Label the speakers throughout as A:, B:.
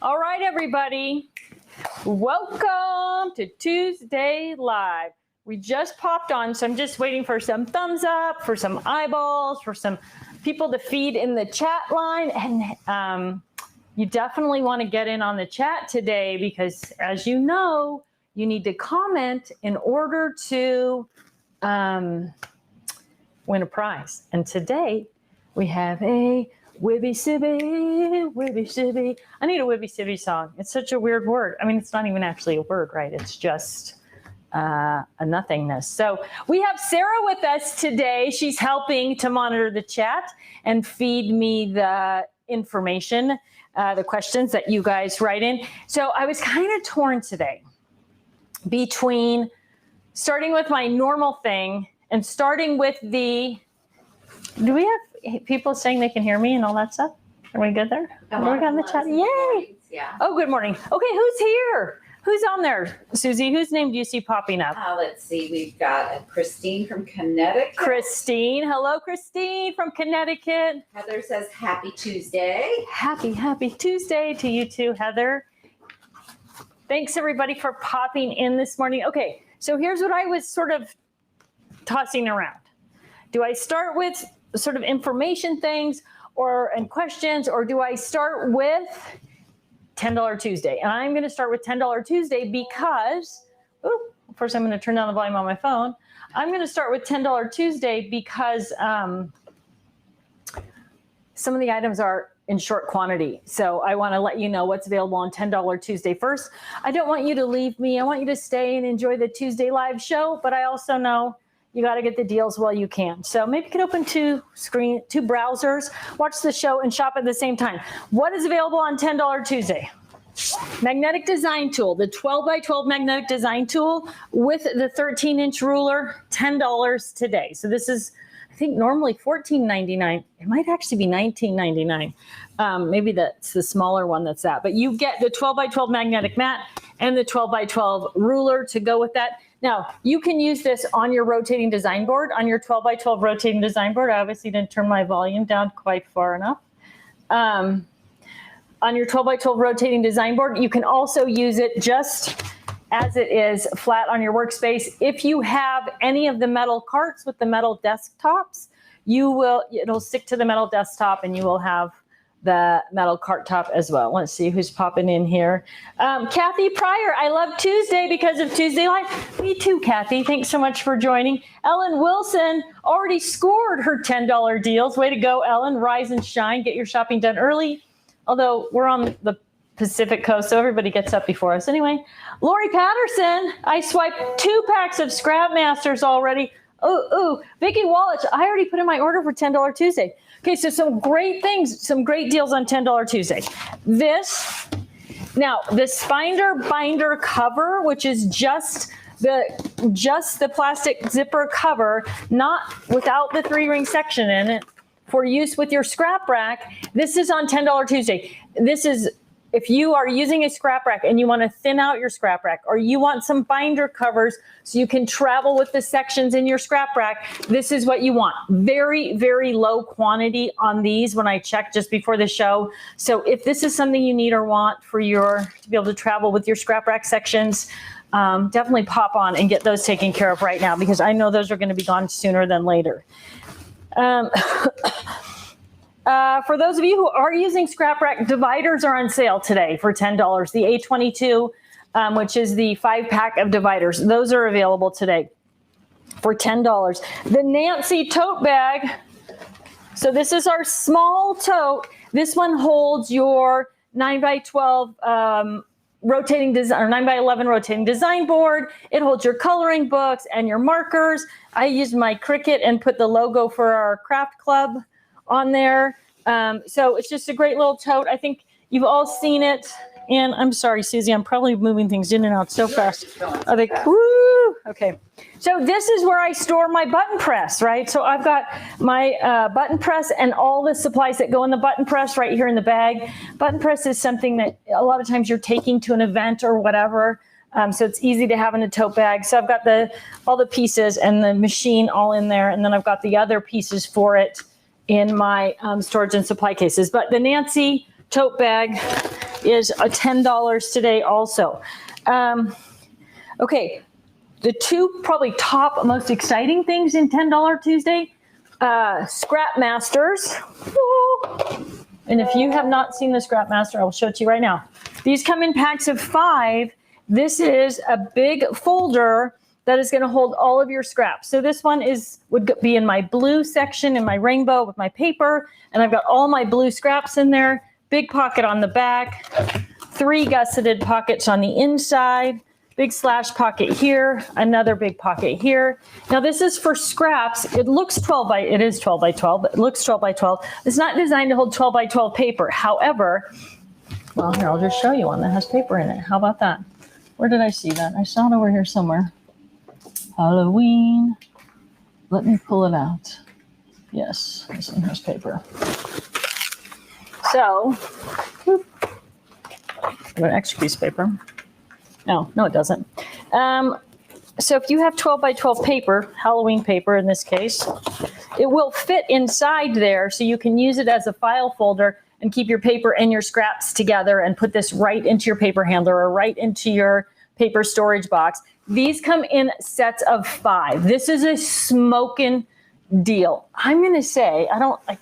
A: All right, everybody. Welcome to Tuesday Live. We just popped on, so I'm just waiting for some thumbs up, for some eyeballs, for some people to feed in the chat line. And you definitely want to get in on the chat today because, as you know, you need to comment in order to win a prize. And today we have a WIBYCBI, WIBYCBI. I need a WIBYCBI song. It's such a weird word. I mean, it's not even actually a word, right? It's just a nothingness. So we have Sarah with us today. She's helping to monitor the chat and feed me the information, the questions that you guys write in. So I was kind of torn today between starting with my normal thing and starting with the, do we have people saying they can hear me and all that stuff? Are we good there? Are we got in the chat? Yay! Yeah. Oh, good morning. Okay, who's here? Who's on there? Susie, whose name do you see popping up?
B: Let's see. We've got Christine from Connecticut.
A: Christine. Hello, Christine from Connecticut.
B: Heather says happy Tuesday.
A: Happy Tuesday to you too, Heather. Thanks, everybody, for popping in this morning. Okay, so here's what I was sort of tossing around. Do I start with sort of information things and questions, or do I start with $10 Tuesday? And I'm going to start with $10 Tuesday because, first I'm going to turn down the volume on my phone. I'm going to start with $10 Tuesday because some of the items are in short quantity. So I want to let you know what's available on $10 Tuesday first. I don't want you to leave me. I want you to stay and enjoy the Tuesday live show, but I also know you got to get the deals while you can. So maybe you could open two browsers, watch the show, and shop at the same time. What is available on $10 Tuesday? Magnetic design tool, the 12 by 12 magnetic design tool with the 13-inch ruler, $10 today. So this is, I think, normally $14.99. It might actually be $19.99. Maybe that's the smaller one that's that. But you get the 12 by 12 magnetic mat and the 12 by 12 ruler to go with that. Now, you can use this on your rotating design board, on your 12 by 12 rotating design board. I obviously didn't turn my volume down quite far enough. On your 12 by 12 rotating design board, you can also use it just as it is flat on your workspace. If you have any of the metal carts with the metal desktops, it'll stick to the metal desktop and you will have the metal cart top as well. Let's see who's popping in here. Kathy Pryor, I love Tuesday because of Tuesday Live. Me too, Kathy. Thanks so much for joining. Ellen Wilson already scored her $10 deals. Way to go, Ellen. Rise and shine. Get your shopping done early. Although we're on the Pacific Coast, so everybody gets up before us. Anyway, Lori Patterson, I swiped 2 packs of Scrap Masters already. Vicki Wallach, I already put in my order for $10 Tuesday. Okay, so some great things, some great deals on $10 Tuesday. This Finder binder cover, which is just the plastic zipper cover, not without the 3-ring section in it, for use with your scrap rack. This is on $10 Tuesday. This is if you are using a scrap rack and you want to thin out your scrap rack, or you want some binder covers so you can travel with the sections in your scrap rack, this is what you want. Very, very low quantity on these when I checked just before the show. So if this is something you need or want to be able to travel with your scrap rack sections, definitely pop on and get those taken care of right now, because I know those are going to be gone sooner than later. For those of you who are using scrap rack, dividers are on sale today for $10. The A22, which is the 5-pack of dividers, those are available today for $10. The Nancy tote bag. So this is our small tote. This one holds your 9x12 rotating design, or 9x11 rotating design board. It holds your coloring books and your markers. I used my Cricut and put the logo for our craft club on there. So it's just a great little tote. I think you've all seen it. And I'm sorry, Susie, I'm probably moving things in and out so fast. Are they? Woo! Okay. So this is where I store my button press, right? So I've got my button press and all the supplies that go in the button press right here in the bag. Button press is something that a lot of times you're taking to an event or whatever. So it's easy to have in a tote bag. So I've got all the pieces and the machine all in there. And then I've got the other pieces for it in my storage and supply cases. But the Nancy tote bag, is a $10 today also. Okay, the two probably top most exciting things in $10 Tuesday, Scrap Masters. Woo! And if you have not seen the Scrap Master, I will show it to you right now. These come in packs of 5. This is a big folder that is going to hold all of your scraps. So this one would be in my blue section, in my rainbow with my paper, and I've got all my blue scraps in there. Big pocket on the back, 3 gusseted pockets on the inside, big slash pocket here, another big pocket here. Now this is for scraps. It looks 12 by 12, but it looks 12 by 12. It's not designed to hold 12 by 12 paper. However, well, here, I'll just show you one that has paper in it. How about that? Where did I see that? I saw it over here somewhere. Halloween. Let me pull it out. Yes, this one has paper. So, whoop. I got an extra piece of paper. No, it doesn't. So if you have 12 by 12 paper, Halloween paper in this case, it will fit inside there so you can use it as a file folder and keep your paper and your scraps together and put this right into your paper handler or right into your paper storage box. These come in sets of 5. This is a smoking deal. I'm going to say, right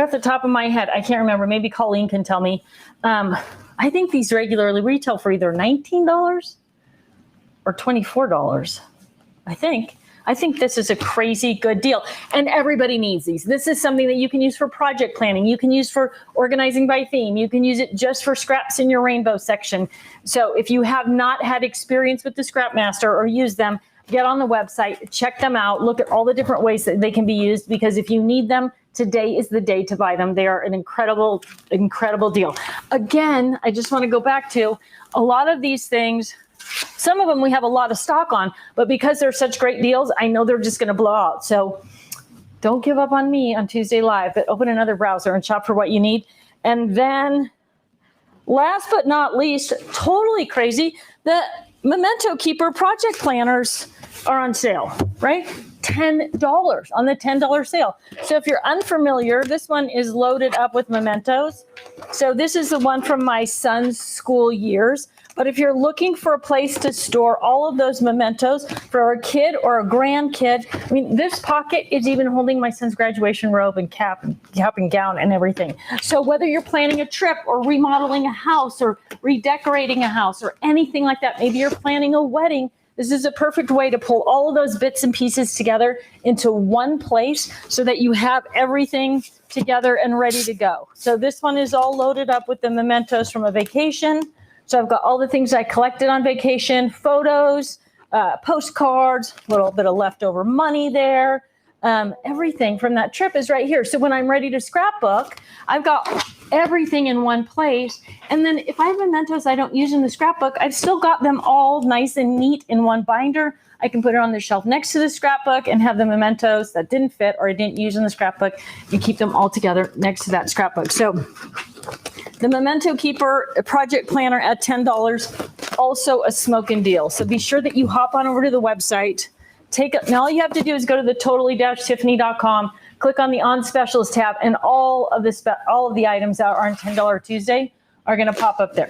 A: off the top of my head, I can't remember. Maybe Colleen can tell me. I think these regularly retail for either $19 or $24. I think this is a crazy good deal. And everybody needs these. This is something that you can use for project planning. You can use for organizing by theme. You can use it just for scraps in your rainbow section. So if you have not had experience with the Scrap Master or use them, get on the website, check them out, look at all the different ways that they can be used, because if you need them, today is the day to buy them. They are an incredible, incredible deal. Again, I just want to go back to a lot of these things. Some of them we have a lot of stock on, but because they're such great deals, I know they're just going to blow out. So don't give up on me on Tuesday Live, but open another browser and shop for what you need. And then last but not least, totally crazy, the Memento Keeper project planners are on sale, right? $10 on the $10 sale. So if you're unfamiliar, this one is loaded up with mementos. So this is the one from my son's school years. But if you're looking for a place to store all of those mementos for a kid or a grandkid, I mean, this pocket is even holding my son's graduation robe and cap and gown and everything. So whether you're planning a trip or remodeling a house or redecorating a house or anything like that, maybe you're planning a wedding, this is a perfect way to pull all of those bits and pieces together into one place so that you have everything together and ready to go. So this one is all loaded up with the mementos from a vacation. So I've got all the things I collected on vacation, photos, postcards, a little bit of leftover money there. Everything from that trip is right here. So when I'm ready to scrapbook, I've got everything in one place. And then if I have mementos I don't use in the scrapbook, I've still got them all nice and neat in one binder. I can put it on the shelf next to the scrapbook and have the mementos that didn't fit or I didn't use in the scrapbook and keep them all together next to that scrapbook. So the Memento Keeper project planner at $10, also a smoking deal. So be sure that you hop on over to the website. Now all you have to do is go to the totally-tiffany.com, click on the on specials tab, and all of the items that are on $10 Tuesday are going to pop up there.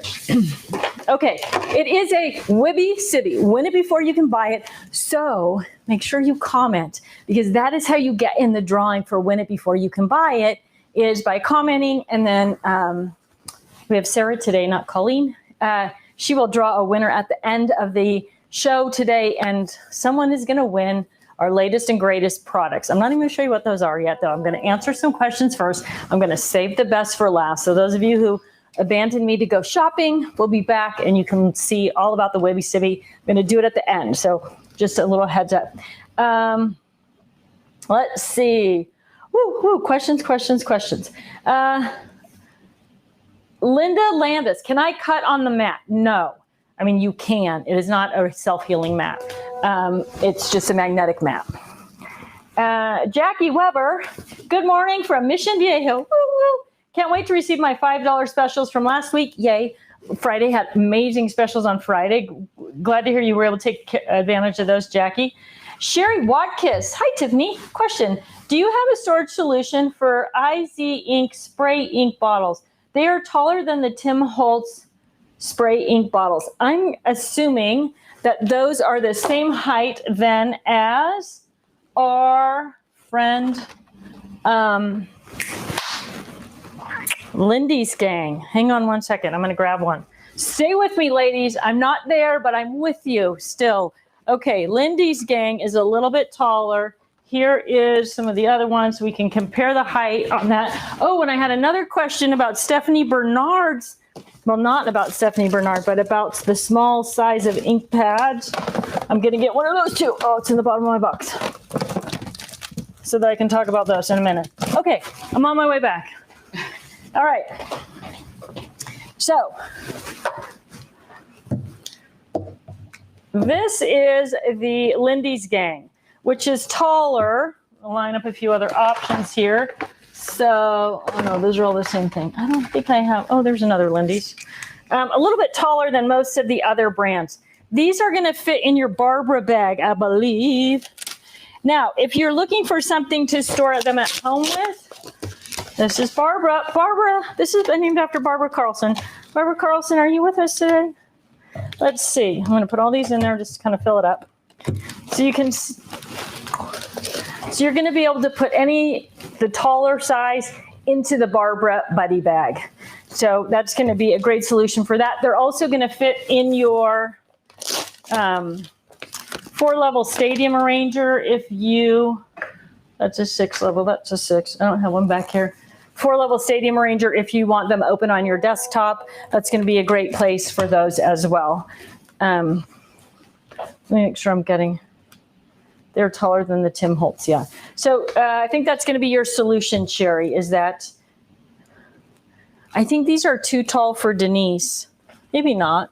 A: Okay, it is a WIBYCBI. Win it before you can buy it. So make sure you comment, because that is how you get in the drawing for win it before you can buy it, is by commenting. And then we have Sarah today, not Colleen. She will draw a winner at the end of the show today, and someone is going to win our latest and greatest products. I'm not even going to show you what those are yet, though. I'm going to answer some questions first. I'm going to save the best for last. So those of you who abandoned me to go shopping, we'll be back, and you can see all about the WIBYCBI. I'm going to do it at the end, so just a little heads up. Let's see. Questions. Linda Landis, can I cut on the mat? No. I mean, you can. It is not a self-healing mat. It's just a magnetic mat. Jackie Weber, good morning from Mission Viejo. Woo, woo. Can't wait to receive my $5 specials from last week. Yay. Friday had amazing specials on Friday. Glad to hear you were able to take advantage of those, Jackie. Sherry Watkis. Hi, Tiffany. Question. Do you have a storage solution for IZ ink spray ink bottles? They are taller than the Tim Holtz spray ink bottles. I'm assuming that those are the same height then as our friend Lindy's gang. Hang on one second. I'm going to grab one. Stay with me, ladies. I'm not there, but I'm with you still. Okay, Lindy's gang is a little bit taller. Here is some of the other ones. We can compare the height on that. Oh, and I had another question about Stephanie Bernard's. Well, not about Stephanie Bernard, but about the small size of ink pads. I'm going to get one of those too. Oh, it's in the bottom of my box. So that I can talk about those in a minute. Okay, I'm on my way back. All right. So this is the Lindy's gang, which is taller. I'll line up a few other options here. So, oh no, those are all the same thing. I don't think I have, oh, there's another Lindy's. A little bit taller than most of the other brands. These are gonna fit in your Barbara bag, I believe. Now, if you're looking for something to store them at home with, this is Barbara. Barbara, this has been named after Barbara Carlson. Barbara Carlson, are you with us today? Let's see, I'm gonna put all these in there just to kind of fill it up. So you can, so you're gonna be able to put the taller size into the Barbara Buddy bag. So that's gonna be a great solution for that. They're also gonna fit in your 4-level stadium arranger if you, that's a 6 level, that's a 6. I don't have one back here. 4-level stadium arranger if you want them open on your desktop. That's gonna be a great place for those as well. Let me make sure I'm getting, they're taller than the Tim Holtz, yeah. So I think that's gonna be your solution, Sherry, is that, I think these are too tall for Denise. Maybe not.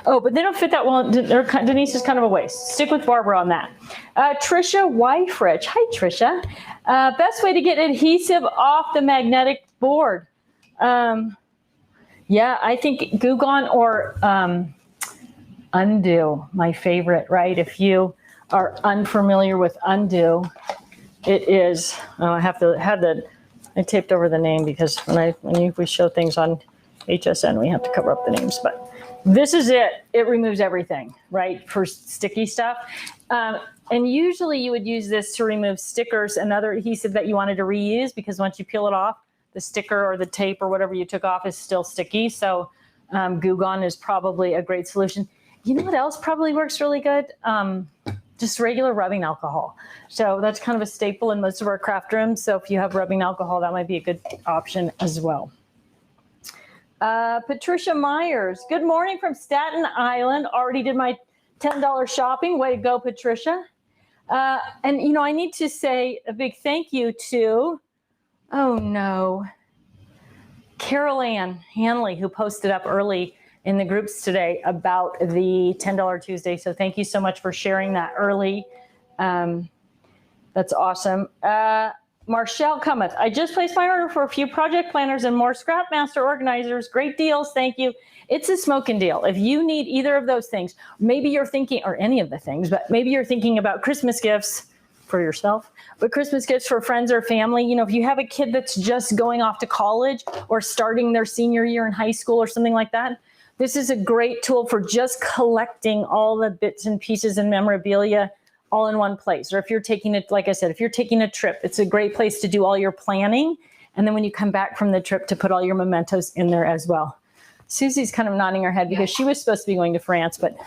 A: Oh, but they don't fit that well. Denise is kind of a waist. Stick with Barbara on that. Trisha Wyfrich. Hi, Trisha. Best way to get adhesive off the magnetic board. Yeah, I think Goo Gone or Undo, my favorite, right? If you are unfamiliar with Undo, it is, I taped over the name because when we show things on HSN, we have to cover up the names, but this is it. It removes everything, right, for sticky stuff. And usually you would use this to remove stickers and other adhesive that you wanted to reuse, because once you peel it off, the sticker or the tape or whatever you took off is still sticky. So Goo Gone is probably a great solution. You know what else probably works really good? Just regular rubbing alcohol. So that's kind of a staple in most of our craft rooms. So if you have rubbing alcohol, that might be a good option as well. Patricia Myers, good morning from Staten Island. Already did my $10 shopping. Way to go, Patricia. And you know, I need to say a big thank you to, oh no, Carol Ann Hanley, who posted up early in the groups today about the $10 Tuesday. So thank you so much for sharing that early. That's awesome. Marshall Cometh, I just placed my order for a few project planners and more Scrap Master organizers. Great deals, thank you. It's a smoking deal. If you need either of those things, maybe you're thinking, or any of the things, but maybe you're thinking about Christmas gifts for yourself, but Christmas gifts for friends or family. You know, if you have a kid that's just going off to college or starting their senior year in high school or something like that, this is a great tool for just collecting all the bits and pieces and memorabilia all in one place. Or if you're taking it, like I said, if you're taking a trip, it's a great place to do all your planning. And then when you come back from the trip, to put all your mementos in there as well. Susie's kind of nodding her head because she was supposed to be going to France, but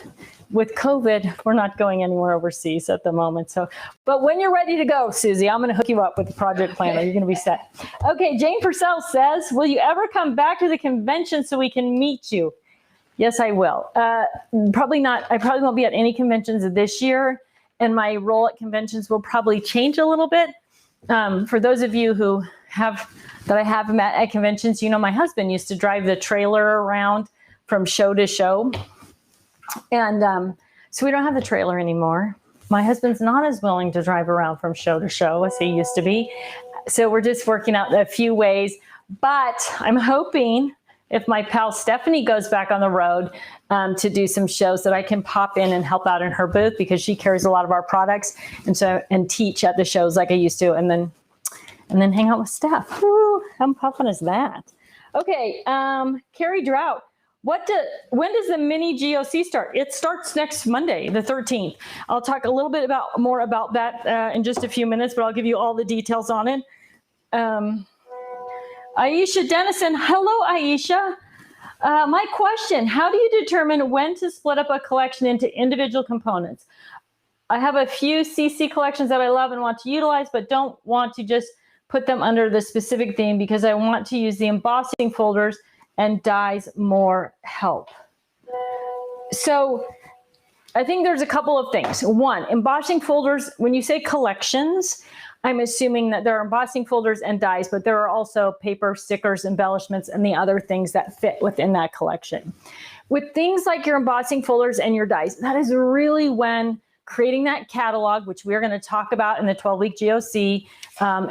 A: with COVID, we're not going anywhere overseas at the moment. So, but when you're ready to go, Susie, I'm going to hook you up with the project planner. You're going to be set. Okay, Jane Purcell says, will you ever come back to the convention so we can meet you? Yes, I will. Probably not. I probably won't be at any conventions this year, and my role at conventions will probably change a little bit. For those of you that I have met at conventions, you know, my husband used to drive the trailer around from show to show. And so we don't have the trailer anymore. My husband's not as willing to drive around from show to show as he used to be. So we're just working out a few ways. But I'm hoping if my pal Stephanie goes back on the road to do some shows, that I can pop in and help out in her booth, because she carries a lot of our products, and teach at the shows like I used to, and then hang out with Steph. Woo, how fun is that? Okay, Carrie Drought. When does the mini GOC start? It starts next Monday, the 13th. I'll talk a little bit more about that in just a few minutes, but I'll give you all the details on it. Aisha Dennison. Hello, Aisha. My question, how do you determine when to split up a collection into individual components? I have a few CC collections that I love and want to utilize, but don't want to just put them under the specific theme because I want to use the embossing folders and dies more help. So I think there's a couple of things. One, embossing folders, when you say collections, I'm assuming that there are embossing folders and dies, but there are also paper, stickers, embellishments, and the other things that fit within that collection. With things like your embossing folders and your dies, that is really when creating that catalog, which we're going to talk about in the 12-week GOC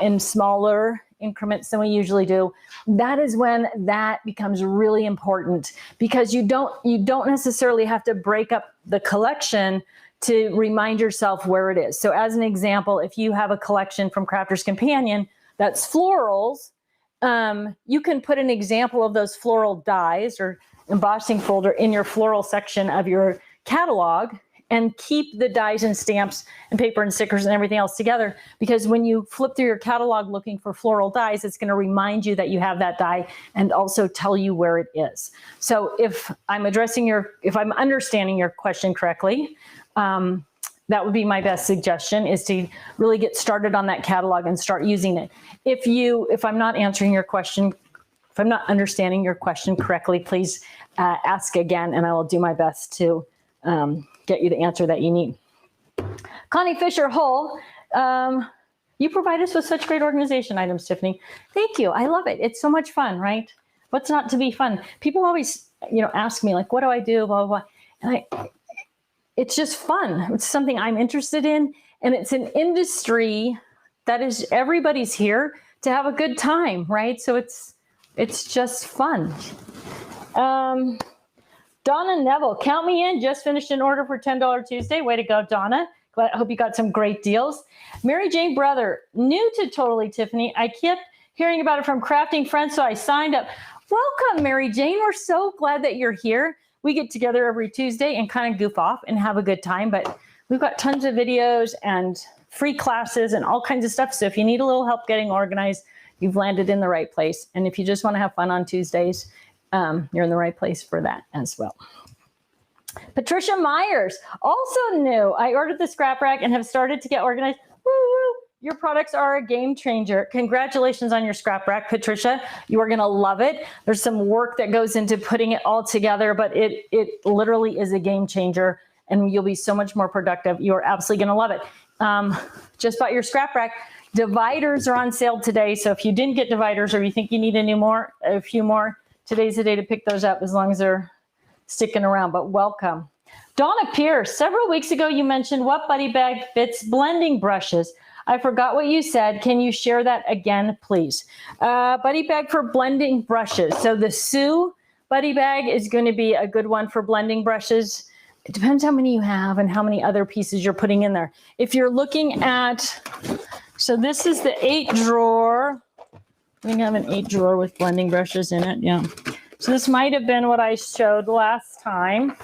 A: in smaller increments than we usually do, that is when that becomes really important because you don't necessarily have to break up the collection to remind yourself where it is. So as an example, if you have a collection from Crafter's Companion that's florals, you can put an example of those floral dies or embossing folder in your floral section of your catalog and keep the dies and stamps and paper and stickers and everything else together. Because when you flip through your catalog looking for floral dies, it's going to remind you that you have that die and also tell you where it is. So if I'm understanding your question correctly, that would be my best suggestion, is to really get started on that catalog and start using it. If I'm not answering your question, if I'm not understanding your question correctly, please ask again and I will do my best to get you the answer that you need. Connie Fisher Hull, you provide us with such great organization items, Tiffany. Thank you. I love it. It's so much fun, right? What's not to be fun? People always, ask me like, what do I do? Blah, blah, blah. And it's just fun. It's something I'm interested in. And it's an industry that is, everybody's here to have a good time, right? So it's just fun. Donna Neville, count me in. Just finished an order for $10 Tuesday. Way to go, Donna. I hope you got some great deals. Mary Jane Brother, new to Totally Tiffany. I kept hearing about it from crafting friends, so I signed up. Welcome, Mary Jane. We're so glad that you're here. We get together every Tuesday and kind of goof off and have a good time, but we've got tons of videos and free classes and all kinds of stuff. So if you need a little help getting organized, you've landed in the right place. And if you just want to have fun on Tuesdays, you're in the right place for that as well. Patricia Myers, also new. I ordered the scrap rack and have started to get organized. Woo-woo. Your products are a game changer. Congratulations on your scrap rack, Patricia. You are going to love it. There's some work that goes into putting it all together, but it literally is a game changer and you'll be so much more productive. You are absolutely going to love it. Just bought your scrap rack. Dividers are on sale today. So if you didn't get dividers or you think you need a few more, today's the day to pick those up as long as they're sticking around, but welcome. Donna Pierce, several weeks ago you mentioned what buddy bag fits blending brushes. I forgot what you said. Can you share that again, please? Buddy bag for blending brushes. So the Sue buddy bag is going to be a good one for blending brushes. It depends how many you have and how many other pieces you're putting in there. If you're looking at, so this is the 8 drawer. I think I have an 8 drawer with blending brushes in it. Yeah. So this might have been what I showed last time.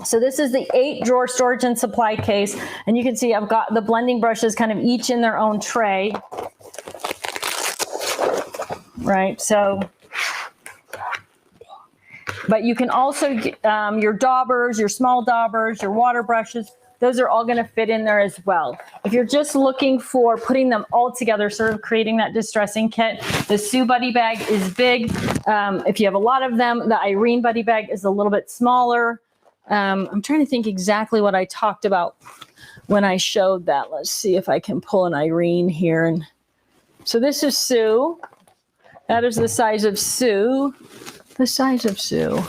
A: So this is the 8 drawer storage and supply case. And you can see I've got the blending brushes kind of each in their own tray. Right. So, but you can also get your daubers, your small daubers, your water brushes. Those are all going to fit in there as well. If you're just looking for putting them all together, sort of creating that distressing kit, the Sue buddy bag is big. If you have a lot of them, the Irene buddy bag is a little bit smaller. I'm trying to think exactly what I talked about when I showed that. Let's see if I can pull an Irene here. And so this is Sue. That is the size of Sue. The size of Sue.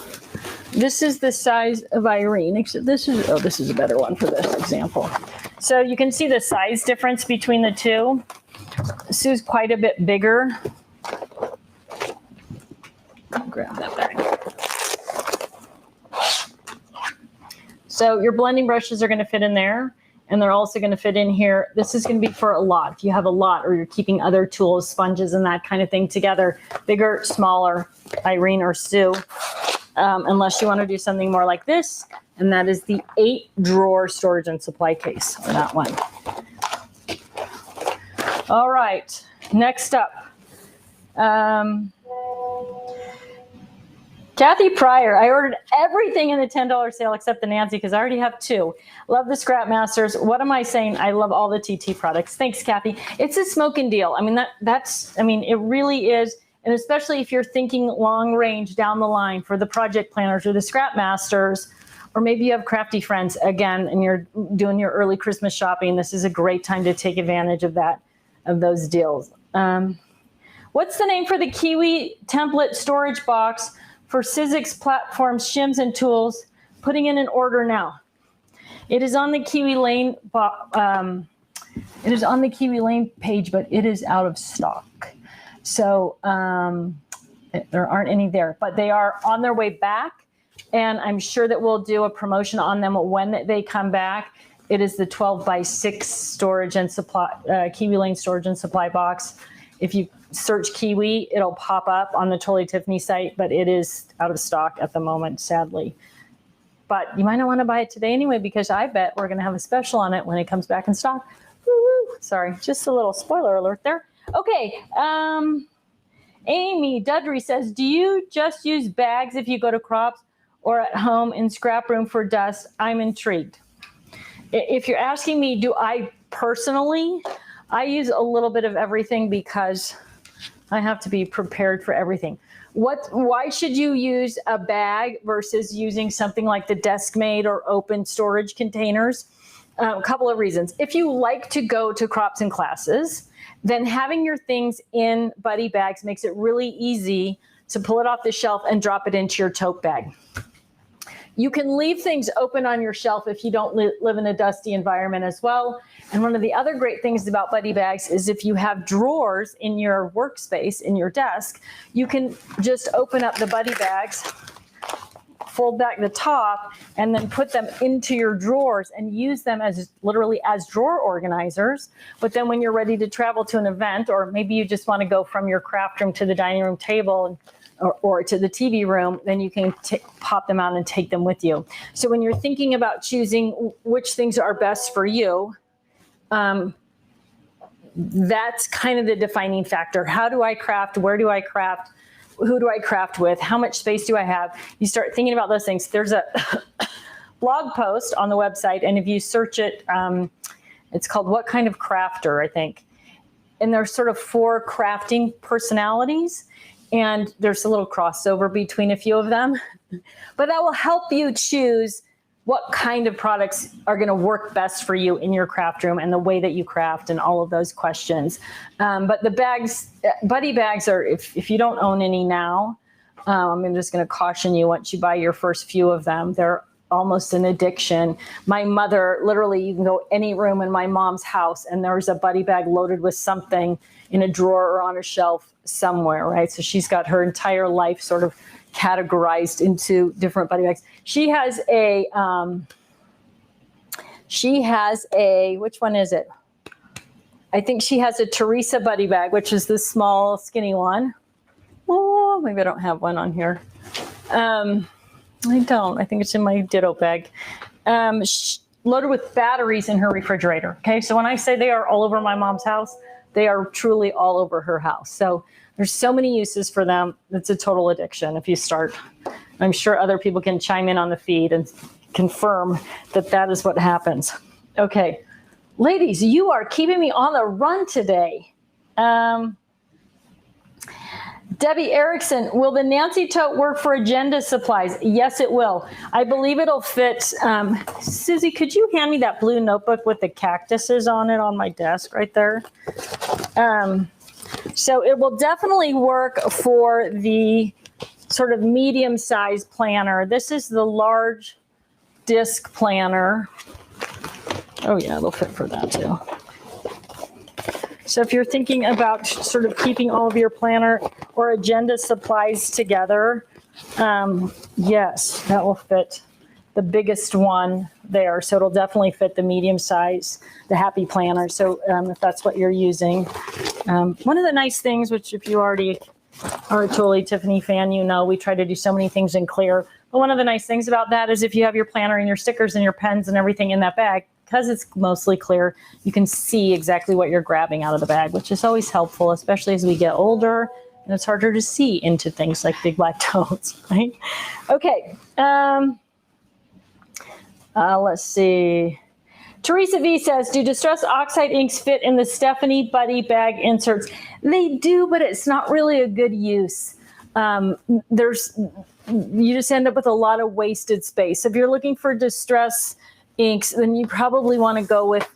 A: This is the size of Irene, except this is a better one for this example. So you can see the size difference between the two. Sue's quite a bit bigger. Grab that back. So your blending brushes are going to fit in there. And they're also going to fit in here. This is going to be for a lot. If you have a lot or you're keeping other tools, sponges and that kind of thing together, bigger, smaller, Irene or Sue, unless you want to do something more like this. And that is the 8-drawer storage and supply case for that one. All right, next up. Kathy Pryor, I ordered everything in the $10 sale except the Nancy because I already have 2. Love the Scrap Masters. What am I saying? I love all the TT products. Thanks, Kathy. It's a smoking deal. I mean, it really is. And especially if you're thinking long range down the line for the project planners or the Scrap Masters, or maybe you have crafty friends again and you're doing your early Christmas shopping, this is a great time to take advantage of those deals. What's the name for the Kiwi template storage box for Sizzix platforms, shims, and tools? Putting in an order now. It is on the Kiwi Lane. It is on the Kiwi Lane page, but it is out of stock. So there aren't any there, but they are on their way back. And I'm sure that we'll do a promotion on them when they come back. It is the 12x6 storage and supply, Kiwi Lane storage and supply box. If you search Kiwi, it'll pop up on the Totally Tiffany site, but it is out of stock at the moment, sadly. But you might not want to buy it today anyway, because I bet we're going to have a special on it when it comes back in stock. Woo-hoo. Sorry, just a little spoiler alert there. Okay, Amy Dudry says, do you just use bags if you go to crops or at home in scrap room for dust? I'm intrigued. If you're asking me, do I personally, I use a little bit of everything because I have to be prepared for everything. Why should you use a bag versus using something like the desk-made or open storage containers? A couple of reasons. If you like to go to crops and classes, then having your things in buddy bags makes it really easy to pull it off the shelf and drop it into your tote bag. You can leave things open on your shelf if you don't live in a dusty environment as well. And one of the other great things about buddy bags is if you have drawers in your workspace, in your desk, you can just open up the buddy bags, fold back the top, and then put them into your drawers and use them as literally as drawer organizers. But then when you're ready to travel to an event, or maybe you just want to go from your craft room to the dining room table or to the TV room, then you can pop them out and take them with you. So when you're thinking about choosing which things are best for you, that's kind of the defining factor. How do I craft? Where do I craft? Who do I craft with? How much space do I have? You start thinking about those things. There's a blog post on the website, and if you search it, it's called What Kind of Crafter, I think. And there's sort of 4 crafting personalities, and there's a little crossover between a few of them. But that will help you choose what kind of products are going to work best for you in your craft room and the way that you craft and all of those questions. But the bags, buddy bags are, if you don't own any now, I'm just going to caution you, once you buy your first few of them, they're almost an addiction. My mother, literally, you can go any room in my mom's house and there's a buddy bag loaded with something in a drawer or on a shelf somewhere, right? So she's got her entire life sort of categorized into different buddy bags. She has a, which one is it? I think she has a Teresa buddy bag, which is the small skinny one. Oh, maybe I don't have one on here. I don't. I think it's in my Ditto bag. Loaded with batteries in her refrigerator. Okay, so when I say they are all over my mom's house, they are truly all over her house. So there's so many uses for them. It's a total addiction if you start. I'm sure other people can chime in on the feed and confirm that that is what happens. Okay, ladies, you are keeping me on the run today. Debbie Erickson, will the Nancy tote work for agenda supplies? Yes, it will. I believe it'll fit. Susie, could you hand me that blue notebook with the cactuses on it on my desk right there? So it will definitely work for the sort of medium-sized planner. This is the large disc planner. Oh yeah, it'll fit for that too. So if you're thinking about sort of keeping all of your planner or agenda supplies together, yes, that will fit the biggest one there. So it'll definitely fit the medium size, the Happy Planner. So if that's what you're using. One of the nice things, which if you already are a totally Tiffany fan, you know, we try to do so many things in clear. But one of the nice things about that is if you have your planner and your stickers and your pens and everything in that bag, because it's mostly clear, you can see exactly what you're grabbing out of the bag, which is always helpful, especially as we get older and it's harder to see into things like big black totes, right? Okay. Let's see. Teresa V says, do distressed oxide inks fit in the Stephanie Buddy bag inserts? They do, but it's not really a good use. You just end up with a lot of wasted space. If you're looking for distress inks, then you probably want to go with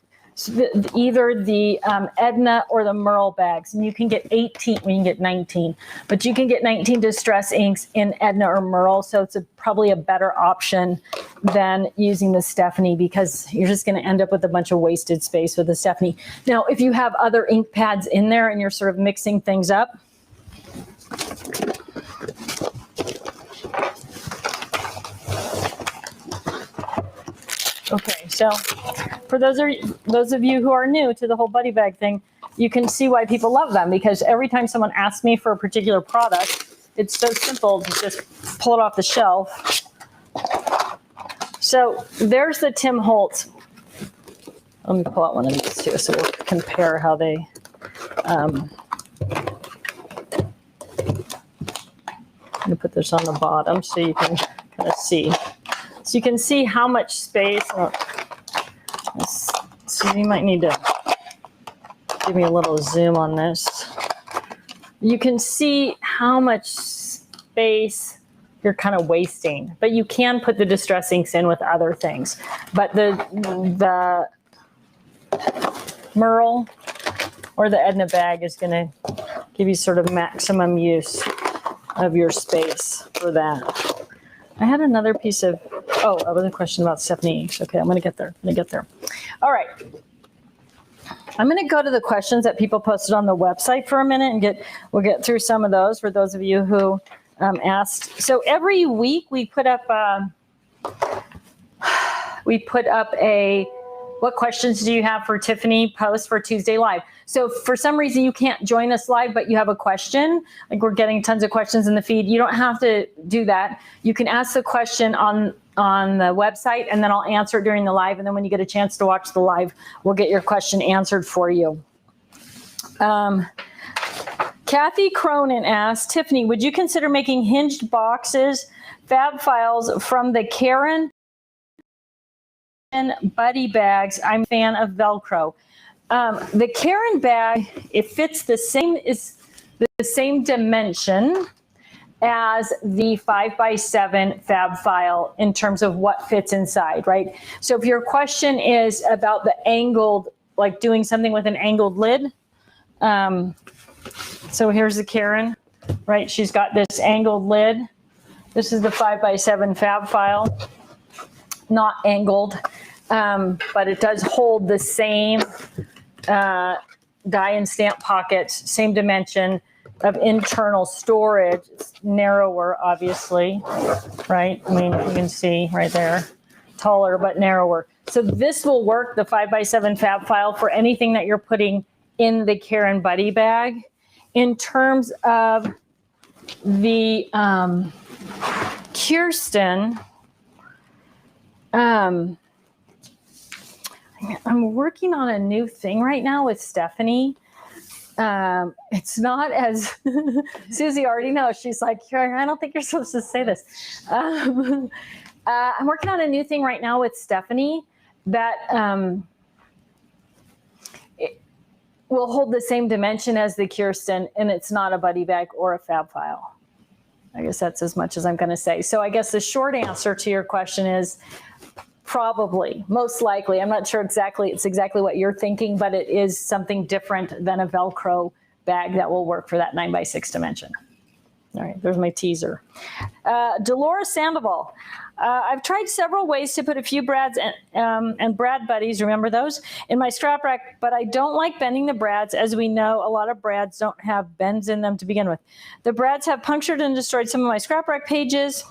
A: either the Edna or the Merle bags. And you can get 18, well, you can get 19, but you can get 19 distress inks in Edna or Merle. So it's probably a better option than using the Stephanie, because you're just going to end up with a bunch of wasted space with the Stephanie. Now, if you have other ink pads in there and you're sort of mixing things up, okay, so for those of you who are new to the whole buddy bag thing, you can see why people love them, because every time someone asks me for a particular product, it's so simple to just pull it off the shelf. So there's the Tim Holtz. Let me pull out one of these too, so we'll compare how they. I'm going to put this on the bottom so you can kind of see. So you can see how much space. So you might need to give me a little zoom on this. You can see how much space you're kind of wasting, but you can put the distress inks in with other things. But the Merle or the Edna bag is going to give you sort of maximum use of your space for that. I had another piece of, another question about Stephanie inks. Okay, I'm going to get there. All right. I'm going to go to the questions that people posted on the website for a minute and we'll get through some of those for those of you who asked. So every week we put up a what questions do you have for Tiffany post for Tuesday Live. So if for some reason you can't join us live, but you have a question, like we're getting tons of questions in the feed, you don't have to do that. You can ask the question on the website, and then I'll answer it during the live. And then when you get a chance to watch the live, we'll get your question answered for you. Kathy Cronin asked, Tiffany, would you consider making hinged boxes, fab files from the Karen Buddy bags? I'm a fan of Velcro. The Karen bag, it fits the same dimension as the 5x7 fab file in terms of what fits inside, right? So if your question is about the angled, like doing something with an angled lid, so here's the Karen, right? She's got this angled lid. This is the 5x7 fab file, not angled, but it does hold the same die and stamp pockets, same dimension of internal storage. It's narrower, obviously, right? I mean, you can see right there, taller but narrower. So this will work, the 5x7 fab file, for anything that you're putting in the Karen Buddy bag. In terms of the Kirsten, I'm working on a new thing right now with Stephanie. It's not as Susie already knows. She's like, I don't think you're supposed to say this. I'm working on a new thing right now with Stephanie that it will hold the same dimension as the Kirsten, and it's not a buddy bag or a fab file. I guess that's as much as I'm going to say. So I guess the short answer to your question is probably, most likely. I'm not sure exactly. It's exactly what you're thinking, but it is something different than a Velcro bag that will work for that 9x6 dimension. All right, there's my teaser. Dolores Sandoval. I've tried several ways to put a few Brads and Brad buddies, remember those, in my scrap rack, but I don't like bending the Brads. As we know, a lot of Brads don't have bends in them to begin with. The Brads have punctured and destroyed some of my scrap rack pages.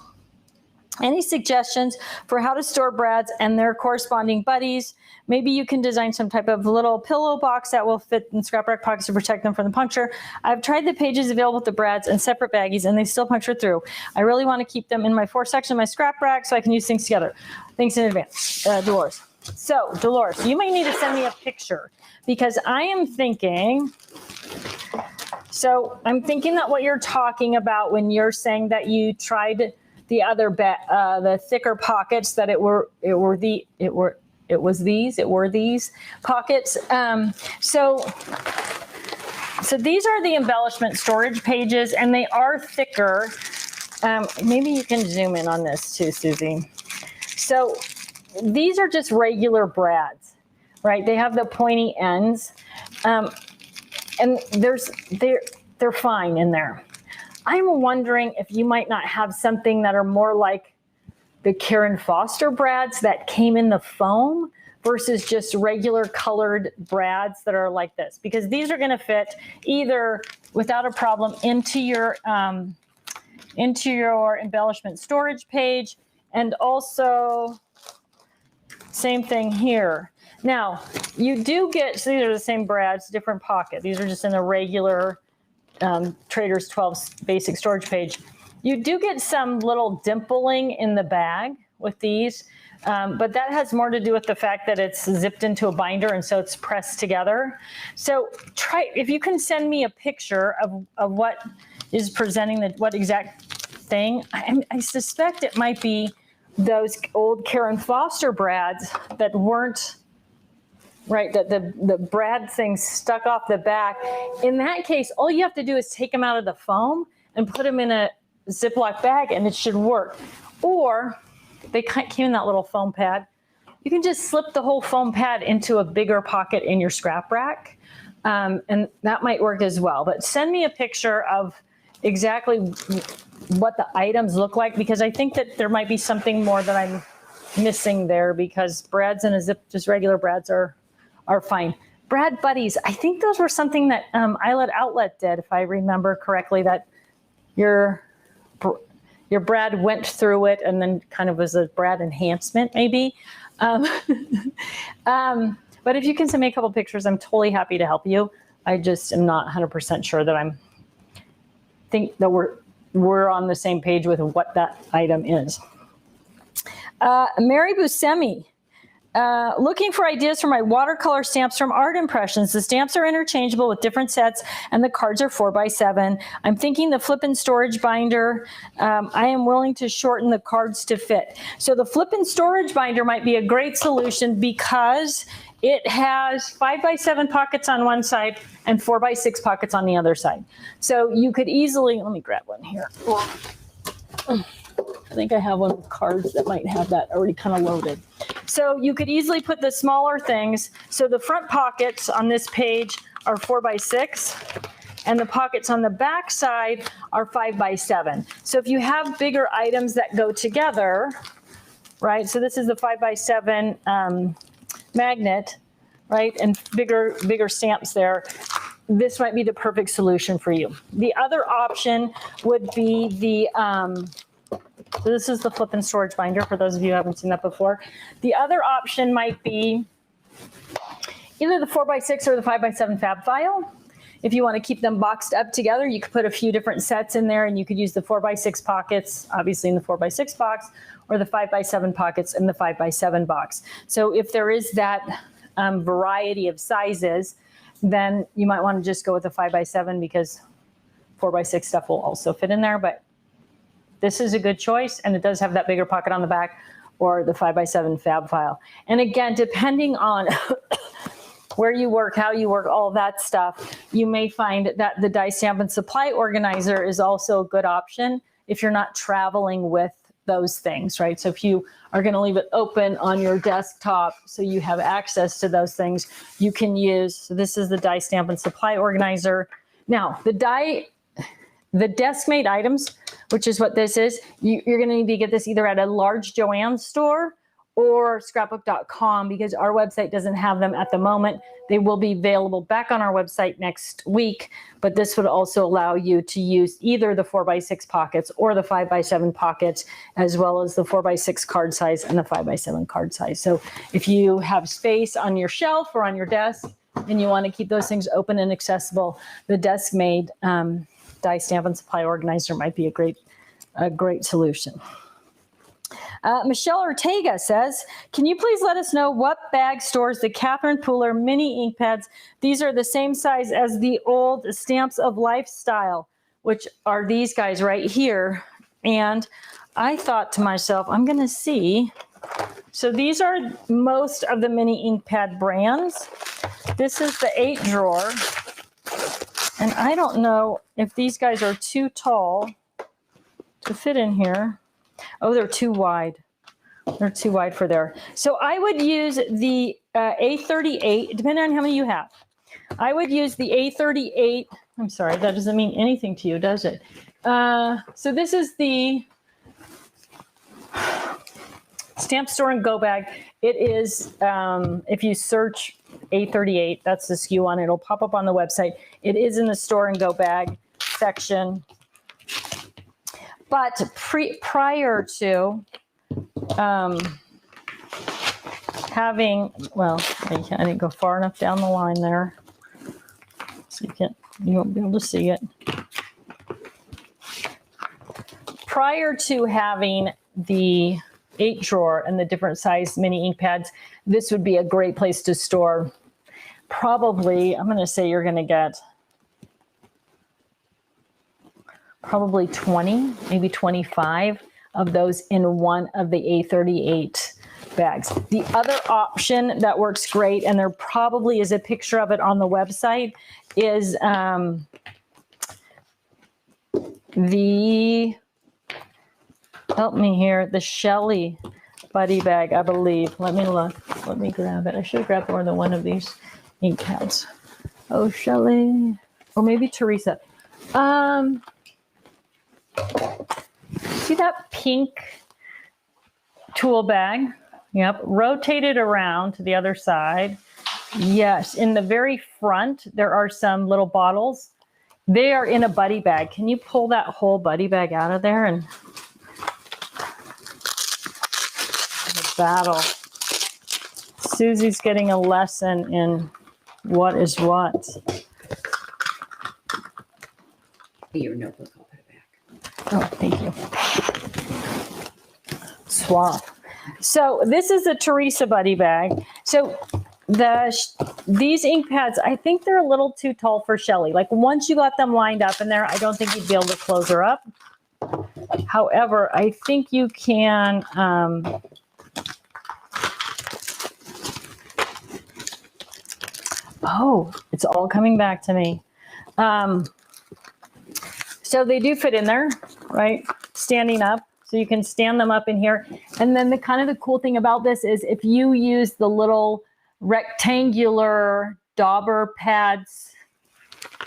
A: Any suggestions for how to store brads and their corresponding buddies? Maybe you can design some type of little pillow box that will fit in scrap rack pockets to protect them from the puncture. I've tried the pages available with the brads and separate baggies, and they still puncture through. I really want to keep them in my 4 section of my scrap rack so I can use things together. Thanks in advance, Dolores. So, Dolores, you might need to send me a picture because I am thinking. So I'm thinking that what you're talking about when you're saying that you tried the other the thicker pockets, that it were these pockets. So these are the embellishment storage pages, and they are thicker. Maybe you can zoom in on this too, Susie. So these are just regular brads, right? They have the pointy ends, and they're fine in there. I'm wondering if you might not have something that are more like the Karen Foster brads that came in the foam versus just regular colored brads that are like this, because these are going to fit either without a problem into your embellishment storage page, and also same thing here. Now you do get, so these are the same brads, different pocket. These are just in the regular Trader's 12 basic storage page. You do get some little dimpling in the bag with these, but that has more to do with the fact that it's zipped into a binder and so it's pressed together. So try, if you can send me a picture of what is presenting what exact thing. I suspect it might be those old Karen Foster brads that weren't, right, that the brad thing stuck off the back. In that case, all you have to do is take them out of the foam and put them in a Ziploc bag and it should work. Or they came in that little foam pad. You can just slip the whole foam pad into a bigger pocket in your scrap rack, and that might work as well. But send me a picture of exactly what the items look like, because I think that there might be something more that I'm missing there, because brads and a zip, just regular brads are fine. Brad buddies, I think those were something that Eyelet Outlet did, if I remember correctly, that your brad went through it and then kind of was a brad enhancement maybe. But if you can send me a couple pictures, I'm totally happy to help you. I just am not 100% sure that think that we're on the same page with what that item is. Mary Buscemi. Looking for ideas for my watercolor stamps from Art Impressions. The stamps are interchangeable with different sets and the cards are 4x7. I'm thinking the flip and storage binder. I am willing to shorten the cards to fit. So the flip and storage binder might be a great solution because it has 5x7 pockets on one side and 4x6 pockets on the other side. So you could easily, let me grab one here. I think I have one of the cards that might have that already kind of loaded. So you could easily put the smaller things. So the front pockets on this page are 4x6 and the pockets on the back side are 5x7. So if you have bigger items that go together, right? So this is the 5x7 magnet, right? And bigger stamps there. This might be the perfect solution for you. The other option would be the, so this is the flip and storage binder for those of you who haven't seen that before. The other option might be either the 4x6 or the 5x7 fab file. If you want to keep them boxed up together, you could put a few different sets in there and you could use the 4x6 pockets, obviously in the 4x6 box, or the 5x7 pockets in the 5x7 box. So if there is that variety of sizes, then you might want to just go with the 5x7 because 4x6 stuff will also fit in there. But this is a good choice, and it does have that bigger pocket on the back, or the 5x7 fab file. And again, depending on where you work, how you work, all that stuff, you may find that the die stamp and supply organizer is also a good option if you're not traveling with those things, right? So if you are going to leave it open on your desktop so you have access to those things, you can use, so this is the die stamp and supply organizer. Now, the desk-made items, which is what this is, you're going to need to get this either at a large Joann's store or scrapbook.com, because our website doesn't have them at the moment. They will be available back on our website next week, but this would also allow you to use either the 4x6 pockets or the 5x7 pockets, as well as the 4x6 card size and the 5x7 card size. So if you have space on your shelf or on your desk and you want to keep those things open and accessible, the desk-made die stamp and supply organizer might be a great solution. Michelle Ortega says, can you please let us know what bag stores the Catherine Pooler mini ink pads? These are the same size as the old Stamps of Lifestyle, which are these guys right here. And I thought to myself, I'm going to see. So these are most of the mini ink pad brands. This is the 8 drawer. And I don't know if these guys are too tall to fit in here. Oh, they're too wide. They're too wide for there. So I would use the A38, depending on how many you have. I would use the A38. I'm sorry, that doesn't mean anything to you, does it? So this is the Stamp Store and Go bag. It is, if you search A38, that's the SKU on it. It'll pop up on the website. It is in the Store and Go bag section. But prior to having, well, I didn't go far enough down the line there, so you won't be able to see it. Prior to having the 8 drawer and the different size mini ink pads, this would be a great place to store. Probably, I'm going to say you're going to get probably 20, maybe 25 of those in one of the A38 bags. The other option that works great, and there probably is a picture of it on the website, is help me here, the Shelly Buddy bag, I believe. Let me look. Let me grab it. I should have grabbed more than one of these ink pads. Oh, Shelly. Or maybe Teresa. See that pink tool bag? Yep. Rotate it around to the other side. Yes. In the very front, there are some little bottles. They are in a buddy bag. Can you pull that whole buddy bag out of there and the battle? Susie's getting a lesson in what is what.
B: Your notebook, I'll put it back.
A: Oh, thank you. Swap. So this is a Teresa Buddy bag. So these ink pads, I think they're a little too tall for Shelly. Like once you got them lined up in there, I don't think you'd be able to close her up. However, I think you can. Oh, it's all coming back to me. So they do fit in there, right? Standing up. So you can stand them up in here. And then the cool thing about this is if you use the little rectangular dauber pads,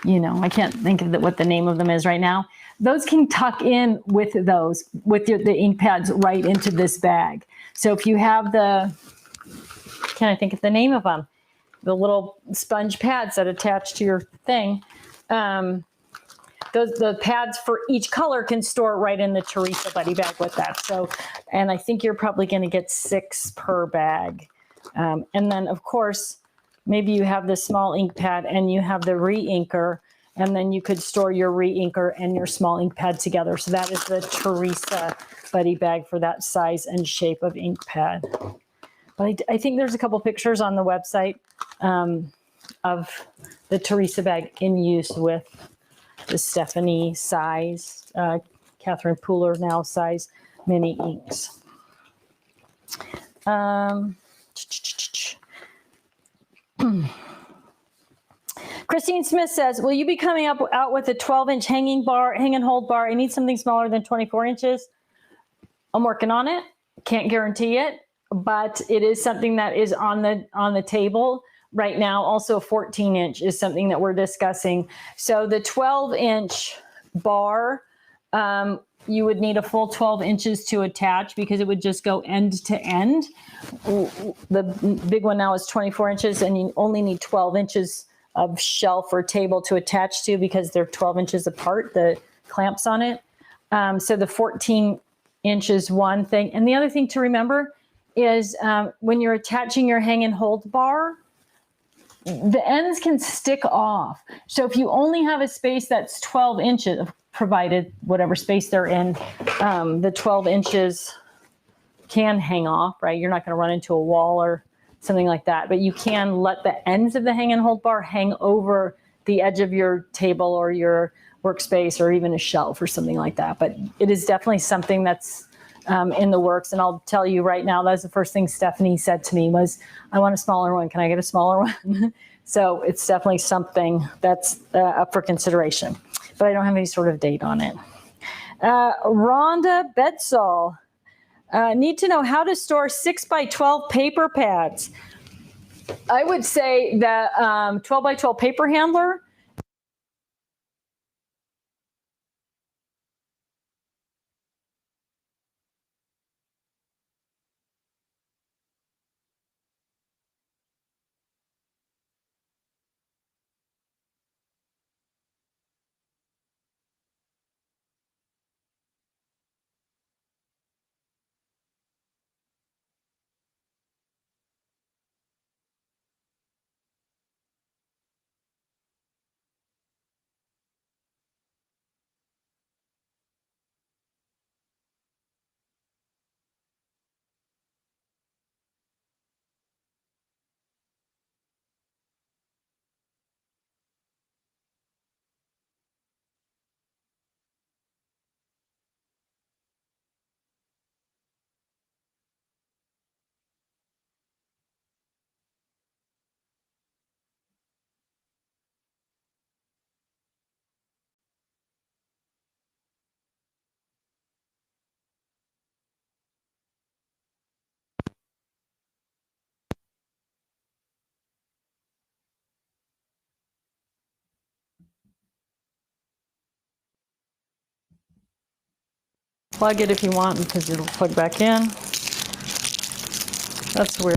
A: I can't think of what the name of them is right now. Those can tuck in with those, with the ink pads right into this bag. So if you have can I think of the name of them? The little sponge pads that attach to your thing. The pads for each color can store right in the Teresa Buddy bag with that. So, and I think you're probably going to get 6 per bag. And then of course, maybe you have the small ink pad and you have the re-inker, and then you could store your re-inker and your small ink pad together. So that is the Teresa Buddy bag for that size and shape of ink pad. But I think there's a couple pictures on the website of the Teresa bag in use with the Stephanie size, Catherine Pooler now size mini inks. Christine Smith says, will you be coming out with a 12-inch hang and hold bar? I need something smaller than 24 inches. I'm working on it. Can't guarantee it, but it is something that is on the table right now. Also 14-inch is something that we're discussing. So the 12-inch bar you would need a full 12 inches to attach because it would just go end to end. The big one now is 24 inches and you only need 12 inches of shelf or table to attach to because they're 12 inches apart, the clamps on it. So the 14 inches one thing. And the other thing to remember is when you're attaching your hang and hold bar, the ends can stick off. So if you only have a space that's 12 inches, provided whatever space they're in, the 12 inches can hang off, right? You're not going to run into a wall or something like that, but you can let the ends of the hang and hold bar hang over the edge of your table or your workspace or even a shelf or something like that. But it is definitely something that's in the works. And I'll tell you right now, that's the first thing Stephanie said to me was, I want a smaller one. Can I get a smaller one? So it's definitely something that's up for consideration, but I don't have any sort of date on it. Rhonda Bedsall, need to know how to store 6x12 paper pads. I would say that 12x12 paper handler. Plug it if you want because it'll plug back in. That's weird.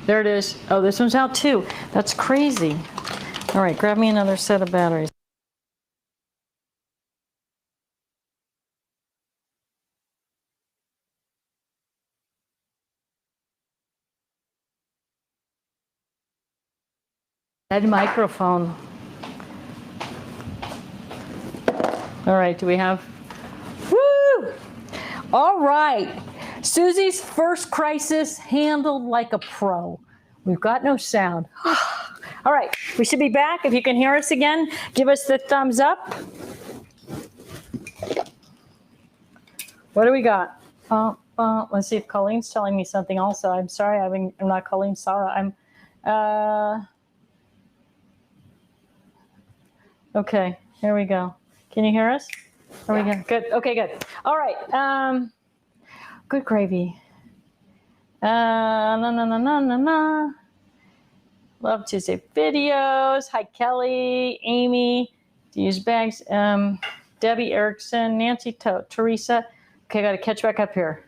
A: There it is. Oh, this one's out too. That's crazy. All right, grab me another set of batteries. Dead microphone. All right, do we have? Woo! All right. Susie's first crisis handled like a pro. We've got no sound. All right, we should be back. If you can hear us again, give us the thumbs up. What do we got? Let's see if Colleen's telling me something also. I'm sorry, I'm not Colleen Sarah. Okay, here we go. Can you hear us? There we go. Good. Okay, good. All right. Good gravy. No. Love Tuesday videos. Hi, Kelly, Amy, to use bags, Debbie Erickson, Nancy Tote, Teresa. Okay, got to catch back up here.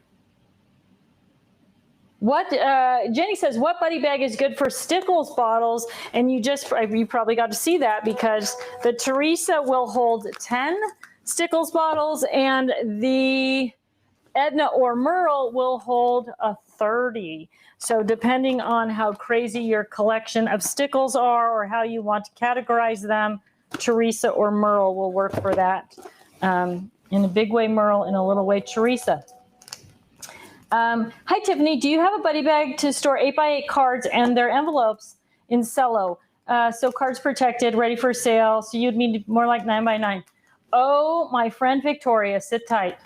A: What Jenny says, what buddy bag is good for Stickles bottles? And you probably got to see that because the Teresa will hold 10 Stickles bottles and the Edna or Merle will hold a 30. So depending on how crazy your collection of Stickles are or how you want to categorize them, Teresa or Merle will work for that. In a big way, Merle, in a little way, Teresa. Hi, Tiffany. Do you have a buddy bag to store 8x8 cards and their envelopes in cello? So cards protected, ready for sale. So you'd need more like 9x9. Oh, my friend Victoria, sit tight.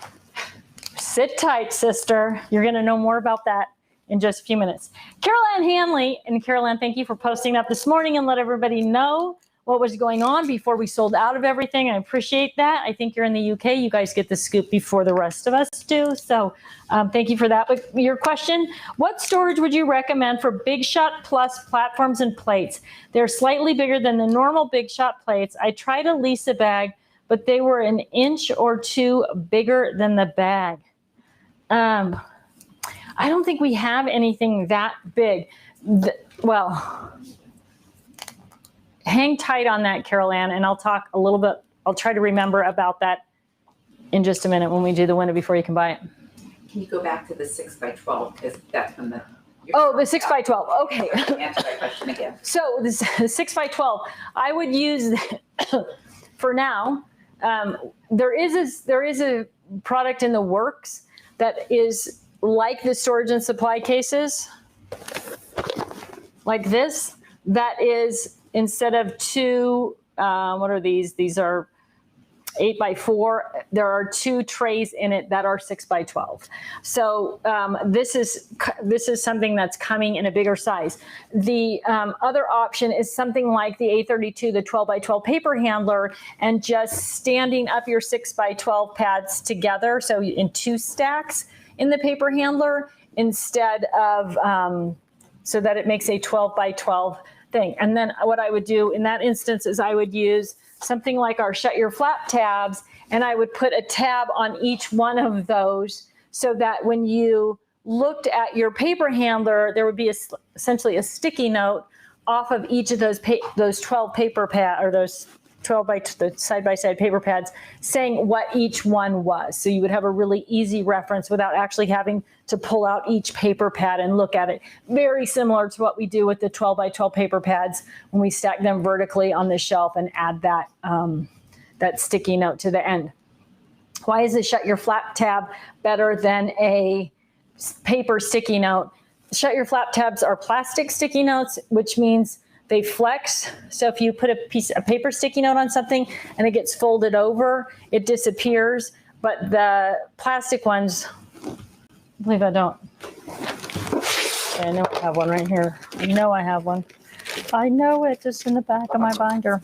A: Sit tight, sister. You're going to know more about that in just a few minutes. Carol Ann Hanley, and Carol Ann, thank you for posting up this morning and let everybody know what was going on before we sold out of everything. I appreciate that. I think you're in the UK. You guys get the scoop before the rest of us do. So thank you for that. But your question, what storage would you recommend for Big Shot Plus platforms and plates? They're slightly bigger than the normal Big Shot plates. I tried a Lisa bag, but they were an inch or two bigger than the bag. I don't think we have anything that big. Well, hang tight on that, Carol Ann, and I'll talk a little bit. I'll try to remember about that in just a minute when we do the winner before you can buy it.
B: Can you go back to the 6x12 because that's when the.
A: Oh, the 6x12. Okay.
B: Answer that question again.
A: So the 6x12, I would use for now. There is a product in the works that is like the storage and supply cases, like this. That is, instead of two, what are these? These are 8x4. There are two trays in it that are 6x12. So this is something that's coming in a bigger size. The other option is something like the A32, the 12x12 paper handler, and just standing up your 6x12 pads together, so in two stacks in the paper handler instead of, so that it makes a 12x12 thing. And then what I would do in that instance is I would use something like our shut your flap tabs, and I would put a tab on each one of those so that when you looked at your paper handler, there would be essentially a sticky note off of each of those 12 paper pad, or those 12 by the side-by-side paper pads, saying what each one was. So you would have a really easy reference without actually having to pull out each paper pad and look at it. Very similar to what we do with the 12 by 12 paper pads when we stack them vertically on the shelf and add that, that sticky note to the end. Why is the shut your flap tab better than a paper sticky note? Shut your flap tabs are plastic sticky notes, which means they flex. So if you put a paper sticky note on something and it gets folded over, it disappears. But the plastic ones, I believe I don't. Okay, I know I have one right here. You know I have one. I know it, just in the back of my binder.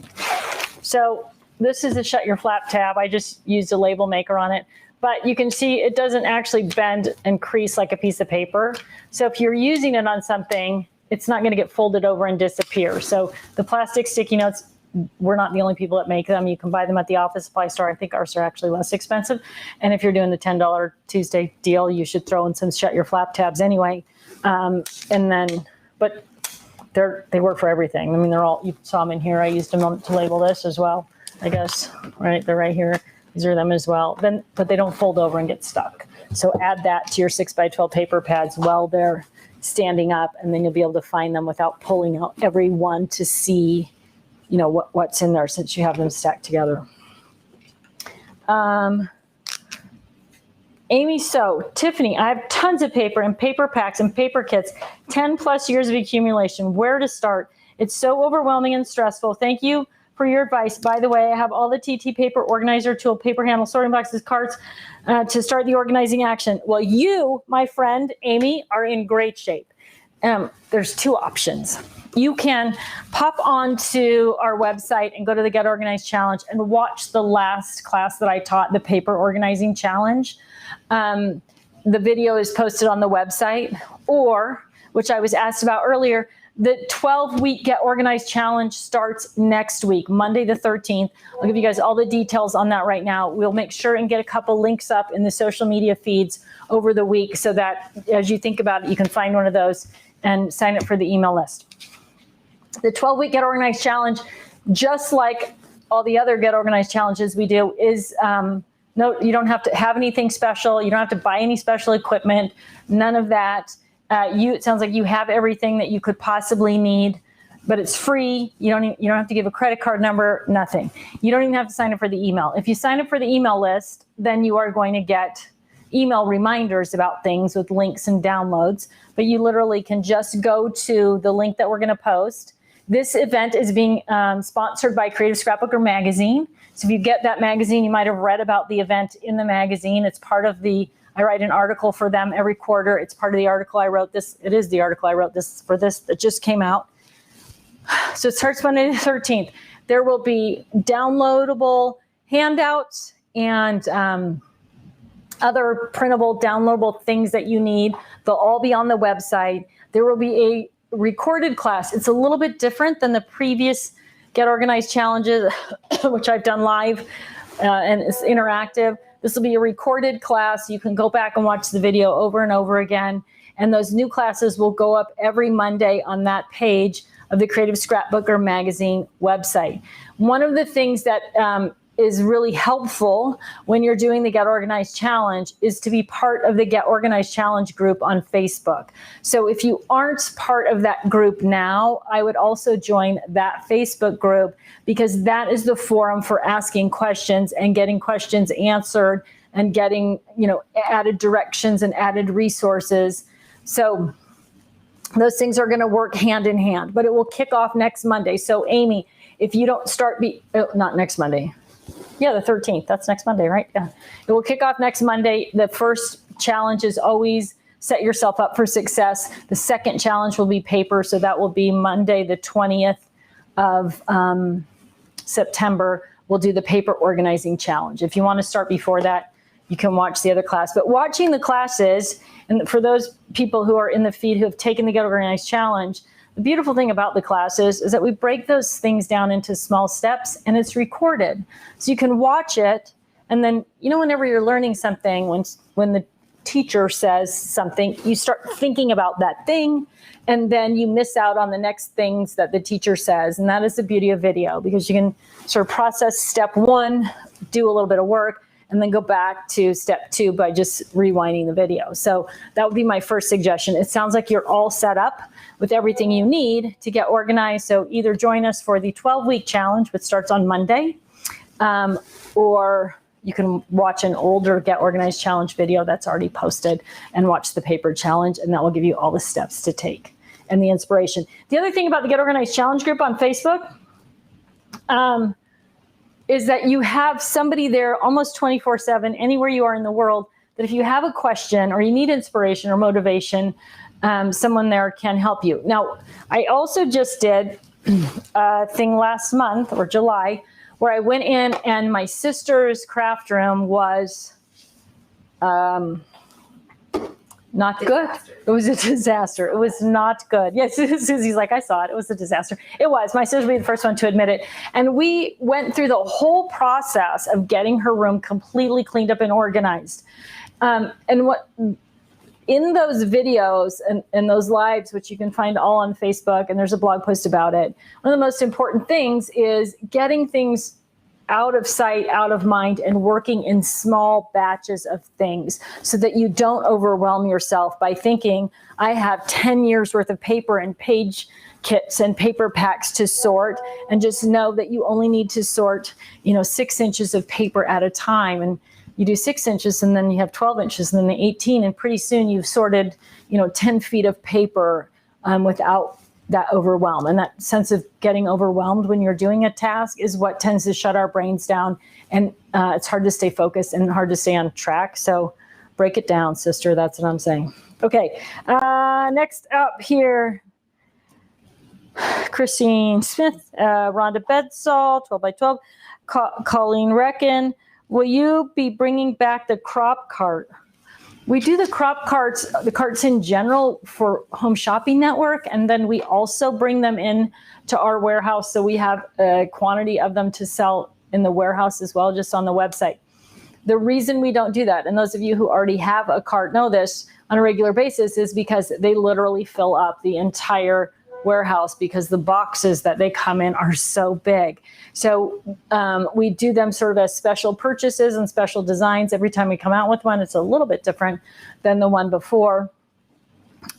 A: So this is a shut your flap tab. I just used a label maker on it. But you can see it doesn't actually bend and crease like a piece of paper. So if you're using it on something, it's not going to get folded over and disappear. So the plastic sticky notes, we're not the only people that make them. You can buy them at the office supply store. I think ours are actually less expensive. And if you're doing the $10 Tuesday deal, you should throw in some shut your flap tabs anyway. And then, but they work for everything. I mean, they're all, you saw them in here. I used them to label this as well, I guess, right? They're right here. These are them as well. Then, but they don't fold over and get stuck. So add that to your 6x12 paper pads while they're standing up, and then you'll be able to find them without pulling out every one to see, you know, what's in there since you have them stacked together. Amy So, Tiffany, I have tons of paper and paper packs and paper kits, 10 plus years of accumulation. Where to start? It's so overwhelming and stressful. Thank you for your advice. By the way, I have all the TT paper organizer tool, paper handle, sorting boxes, carts to start the organizing action. Well, you, my friend Amy, are in great shape. There's two options. You can pop onto our website and go to the Get Organized Challenge and watch the last class that I taught, the Paper Organizing Challenge. The video is posted on the website, or, which I was asked about earlier, the 12-week Get Organized Challenge starts next week, Monday the 13th. I'll give you guys all the details on that right now. We'll make sure and get a couple links up in the social media feeds over the week so that as you think about it, you can find one of those and sign up for the email list. The 12-week Get Organized Challenge, just like all the other Get Organized Challenges we do, is no, you don't have to have anything special. You don't have to buy any special equipment, none of that. It sounds like you have everything that you could possibly need, but it's free. You don't have to give a credit card number, nothing. You don't even have to sign up for the email. If you sign up for the email list, then you are going to get email reminders about things with links and downloads, but you literally can just go to the link that we're going to post. This event is being sponsored by Creative Scrapbooker magazine. So if you get that magazine, you might have read about the event in the magazine. It's part of the I write an article for them every quarter. It's part of the article I wrote this. It is the article I wrote this for this that just came out. So it starts Monday the 13th. There will be downloadable handouts and other printable, downloadable things that you need. They'll all be on the website. There will be a recorded class. It's a little bit different than the previous Get Organized challenges, which I've done live and it's interactive. This will be a recorded class. You can go back and watch the video over and over again. And those new classes will go up every Monday on that page of the Creative Scrapbooker magazine website. One of the things that is really helpful when you're doing the Get Organized Challenge is to be part of the Get Organized Challenge group on Facebook. So if you aren't part of that group now, I would also join that Facebook group, because that is the forum for asking questions and getting questions answered and getting, added directions and added resources. So those things are going to work hand in hand, but it will kick off next Monday. So Amy, if you don't start, not next Monday. Yeah, the 13th. That's next Monday, right? Yeah. It will kick off next Monday. The first challenge is always set yourself up for success. The second challenge will be paper. So that will be Monday, the 20th of September. We'll do the paper organizing challenge. If you want to start before that, you can watch the other class. But watching the classes, and for those people who are in the feed who have taken the Get Organized Challenge, the beautiful thing about the classes is that we break those things down into small steps and it's recorded. So you can watch it, and then, whenever you're learning something, when the teacher says something, you start thinking about that thing, and then you miss out on the next things that the teacher says. And that is the beauty of video, because you can sort of process step one, do a little bit of work, and then go back to step two by just rewinding the video. So that would be my first suggestion. It sounds like you're all set up with everything you need to get organized. So either join us for the 12-week challenge, which starts on Monday, or you can watch an older Get Organized Challenge video that's already posted and watch the paper challenge, and that will give you all the steps to take and the inspiration. The other thing about the Get Organized Challenge group on Facebook is that you have somebody there almost 24/7, anywhere you are in the world, that if you have a question or you need inspiration or motivation, someone there can help you. Now, I also just did a thing last month or July where I went in and my sister's craft room was not good. It was a disaster. It was not good. Yes, Susie's like, I saw it. It was a disaster. It was. My sister will be the first one to admit it. And we went through the whole process of getting her room completely cleaned up and organized. And what in those videos and those lives, which you can find all on Facebook, and there's a blog post about it, one of the most important things is getting things out of sight, out of mind, and working in small batches of things so that you don't overwhelm yourself by thinking, I have 10 years worth of paper and page kits and paper packs to sort, and just know that you only need to sort, 6 inches of paper at a time. And you do 6 inches, and then you have 12 inches, and then the 18, and pretty soon you've sorted, 10 feet of paper without that overwhelm. And that sense of getting overwhelmed when you're doing a task is what tends to shut our brains down. And it's hard to stay focused and hard to stay on track. So break it down, sister. That's what I'm saying. Okay. Next up here, Christine Smith, Rhonda Bedsall, 12 by 12, Colleen Reckon. Will you be bringing back the crop cart? We do the crop carts, the carts in general for Home Shopping Network, and then we also bring them in to our warehouse. So we have a quantity of them to sell in the warehouse as well, just on the website. The reason we don't do that, and those of you who already have a cart know this on a regular basis, is because they literally fill up the entire warehouse because the boxes that they come in are so big. So we do them sort of as special purchases and special designs. Every time we come out with one, it's a little bit different than the one before.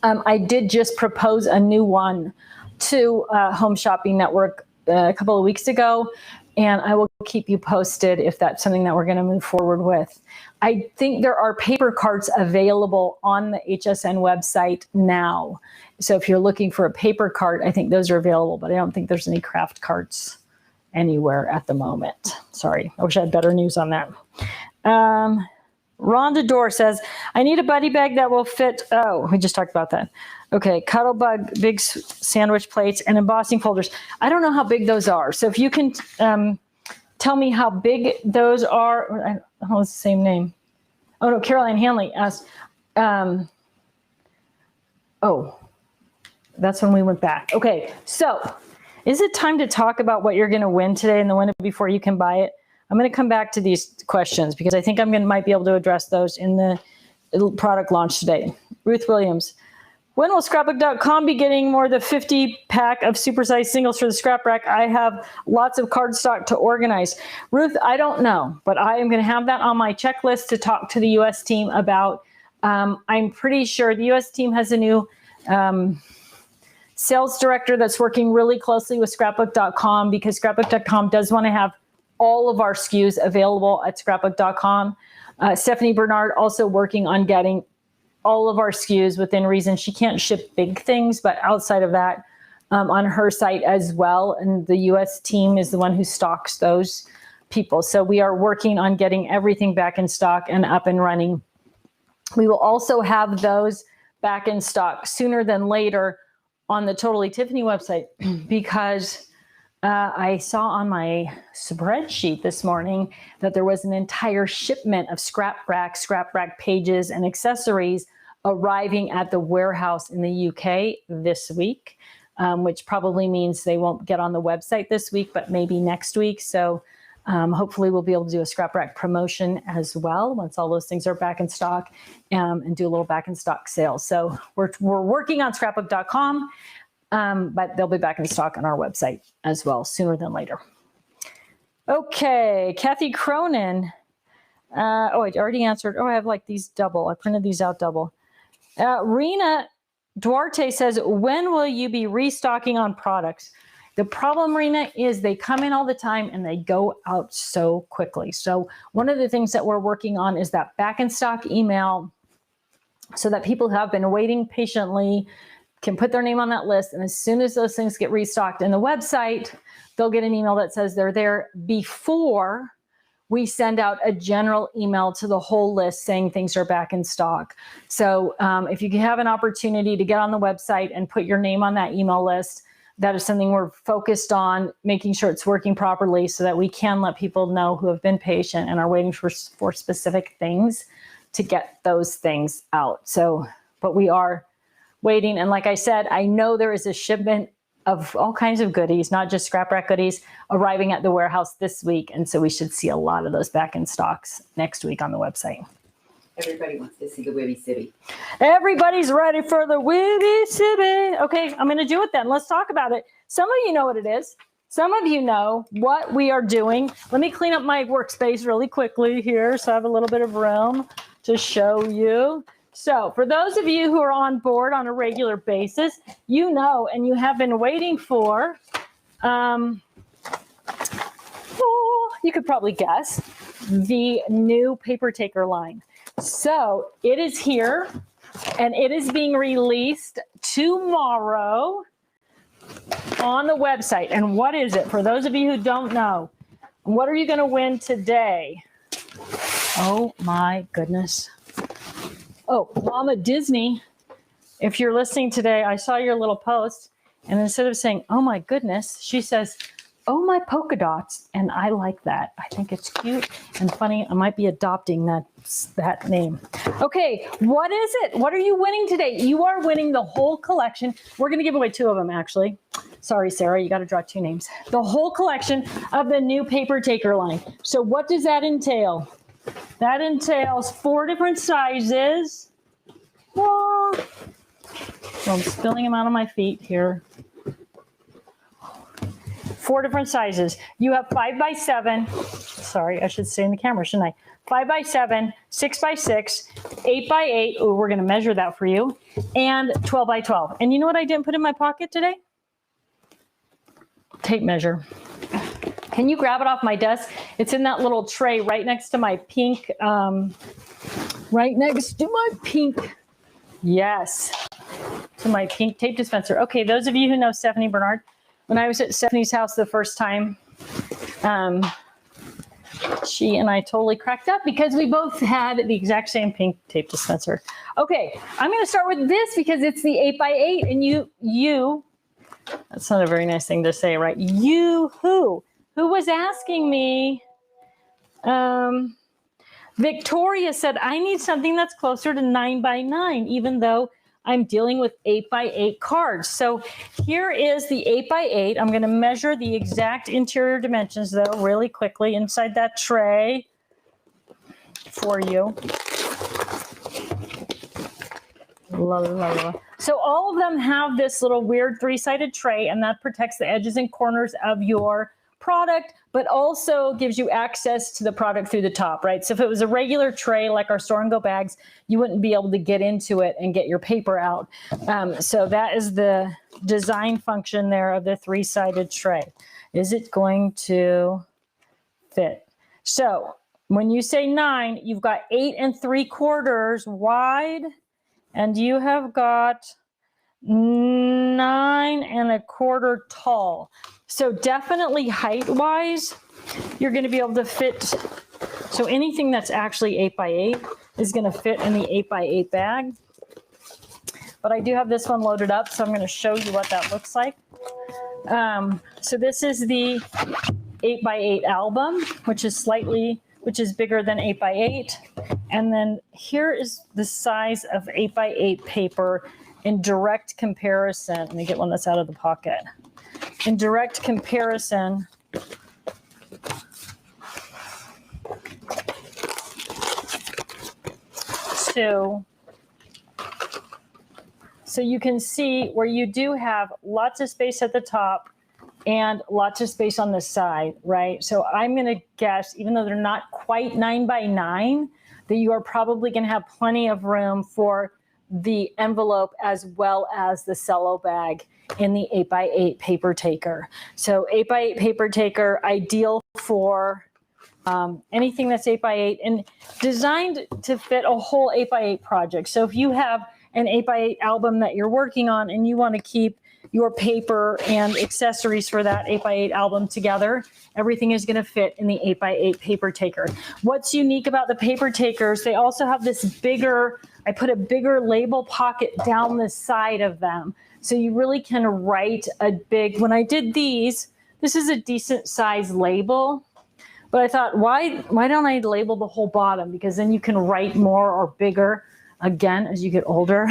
A: I did just propose a new one to Home Shopping Network a couple of weeks ago, and I will keep you posted if that's something that we're going to move forward with. I think there are paper carts available on the HSN website now. So if you're looking for a paper cart, I think those are available, but I don't think there's any craft carts anywhere at the moment. Sorry, I wish I had better news on that. Rhonda Dorr says, I need a buddy bag that will fit. Oh, we just talked about that. Okay, Cuddlebug, big sandwich plates, and embossing folders. I don't know how big those are. So if you can tell me how big those are. I don't know, it's the same name. Oh, no, Caroline Hanley asked. Oh, that's when we went back. Okay, so is it time to talk about what you're going to win today and the win it before you can buy it? I'm going to come back to these questions because I think might be able to address those in the product launch today. Ruth Williams. When will scrapbook.com be getting more than 50 pack of supersized singles for the scrap rack? I have lots of cardstock to organize. Ruth, I don't know, but I am going to have that on my checklist to talk to the U.S. team about. I'm pretty sure the U.S. team has a new sales director that's working really closely with scrapbook.com because scrapbook.com does want to have all of our SKUs available at scrapbook.com. Stephanie Bernard also working on getting all of our SKUs within reason. She can't ship big things, but outside of that, on her site as well. And the US team is the one who stocks those people. So we are working on getting everything back in stock and up and running. We will also have those back in stock sooner than later on the Totally Tiffany website because I saw on my spreadsheet this morning that there was an entire shipment of scrap rack pages and accessories arriving at the warehouse in the UK this week, which probably means they won't get on the website this week, but maybe next week. So hopefully we'll be able to do a scrap rack promotion as well once all those things are back in stock and do a little back in stock sale. So we're working on scrapbook.com. But they'll be back in stock on our website as well sooner than later. Okay, Kathy Cronin. I already answered. Oh, I have like these double. I printed these out double. Rena Duarte says, when will you be restocking on products? The problem, Rena, is they come in all the time and they go out so quickly. So one of the things that we're working on is that back in stock email so that people who have been waiting patiently can put their name on that list. And as soon as those things get restocked in the website, they'll get an email that says they're there before we send out a general email to the whole list saying things are back in stock. So if you have an opportunity to get on the website and put your name on that email list, that is something we're focused on, making sure it's working properly so that we can let people know who have been patient and are waiting for specific things to get those things out. So, but we are waiting. And like I said, I know there is a shipment of all kinds of goodies, not just scrap rack goodies, arriving at the warehouse this week. And so we should see a lot of those back in stocks next week on the website.
B: Everybody wants to see the WIBYCBI.
A: Everybody's ready for the WIBYCBI. Okay, I'm going to do it then. Let's talk about it. Some of you know what it is. Some of you know what we are doing. Let me clean up my workspace really quickly here so I have a little bit of room to show you. So for those of you who are on board on a regular basis, you know, and you have been waiting for, you could probably guess, the new paper taker line. So it is here and it is being released tomorrow on the website. And what is it? For those of you who don't know, what are you going to win today? Oh my goodness. Oh, Mama Disney, if you're listening today, I saw your little post, and instead of saying, oh my goodness, she says, oh my polka dots, and I like that. I think it's cute and funny. I might be adopting that name. Okay, what is it? What are you winning today? You are winning the whole collection. We're going to give away 2 of them, actually. Sorry, Sarah, you got to draw 2 names. The whole collection of the new paper taker line. So what does that entail? That entails 4 different sizes. Oh, I'm spilling them out on my feet here. 4 different sizes. You have 5x7. Sorry, I should stay in the camera, shouldn't I? 5x7, 6x6, 8x8. Oh, we're going to measure that for you. And 12x12. And you know what I didn't put in my pocket today? Tape measure. Can you grab it off my desk? It's in that little tray right next to my pink, yes, to my pink tape dispenser. Okay, those of you who know Stephanie Bernard, when I was at Stephanie's house the first time, She and I totally cracked up because we both had the exact same pink tape dispenser. Okay, I'm going to start with this because it's the 8x8, and you, that's not a very nice thing to say, right? Who was asking me, Victoria said, I need something that's closer to 9x9, even though I'm dealing with 8x8 cards. So here is the 8x8. I'm going to measure the exact interior dimensions, though, really quickly inside that tray for you. La, la, la. So all of them have this little weird three-sided tray, and that protects the edges and corners of your product, but also gives you access to the product through the top, right? So if it was a regular tray like our store and go bags, you wouldn't be able to get into it and get your paper out. So that is the design function there of the three-sided tray. Is it going to fit? So when you say 9, you've got 8 3/4 wide, and you have got 9 1/4 tall. So definitely height-wise, you're going to be able to fit. So anything that's actually 8x8 is going to fit in the 8x8 bag. But I do have this one loaded up, so I'm going to show you what that looks like. So this is the 8x8 album, which is bigger than 8x8. And then here is the size of 8x8 paper in direct comparison. Let me get one that's out of the pocket. In direct comparison to, so you can see where you do have lots of space at the top and lots of space on the side, right? So I'm going to guess, even though they're not quite 9x9, that you are probably going to have plenty of room for the envelope as well as the cello bag in the 8x8 paper taker. So 8x8 paper taker, ideal for anything that's 8x8 and designed to fit a whole 8x8 project. So if you have an 8x8 album that you're working on and you want to keep your paper and accessories for that 8x8 album together, everything is going to fit in the 8x8 paper taker. What's unique about the paper takers, they also have this bigger, I put a bigger label pocket down the side of them. So you really can write a big, when I did these, this is a decent size label, but I thought, why don't I label the whole bottom? Because then you can write more or bigger. Again, as you get older,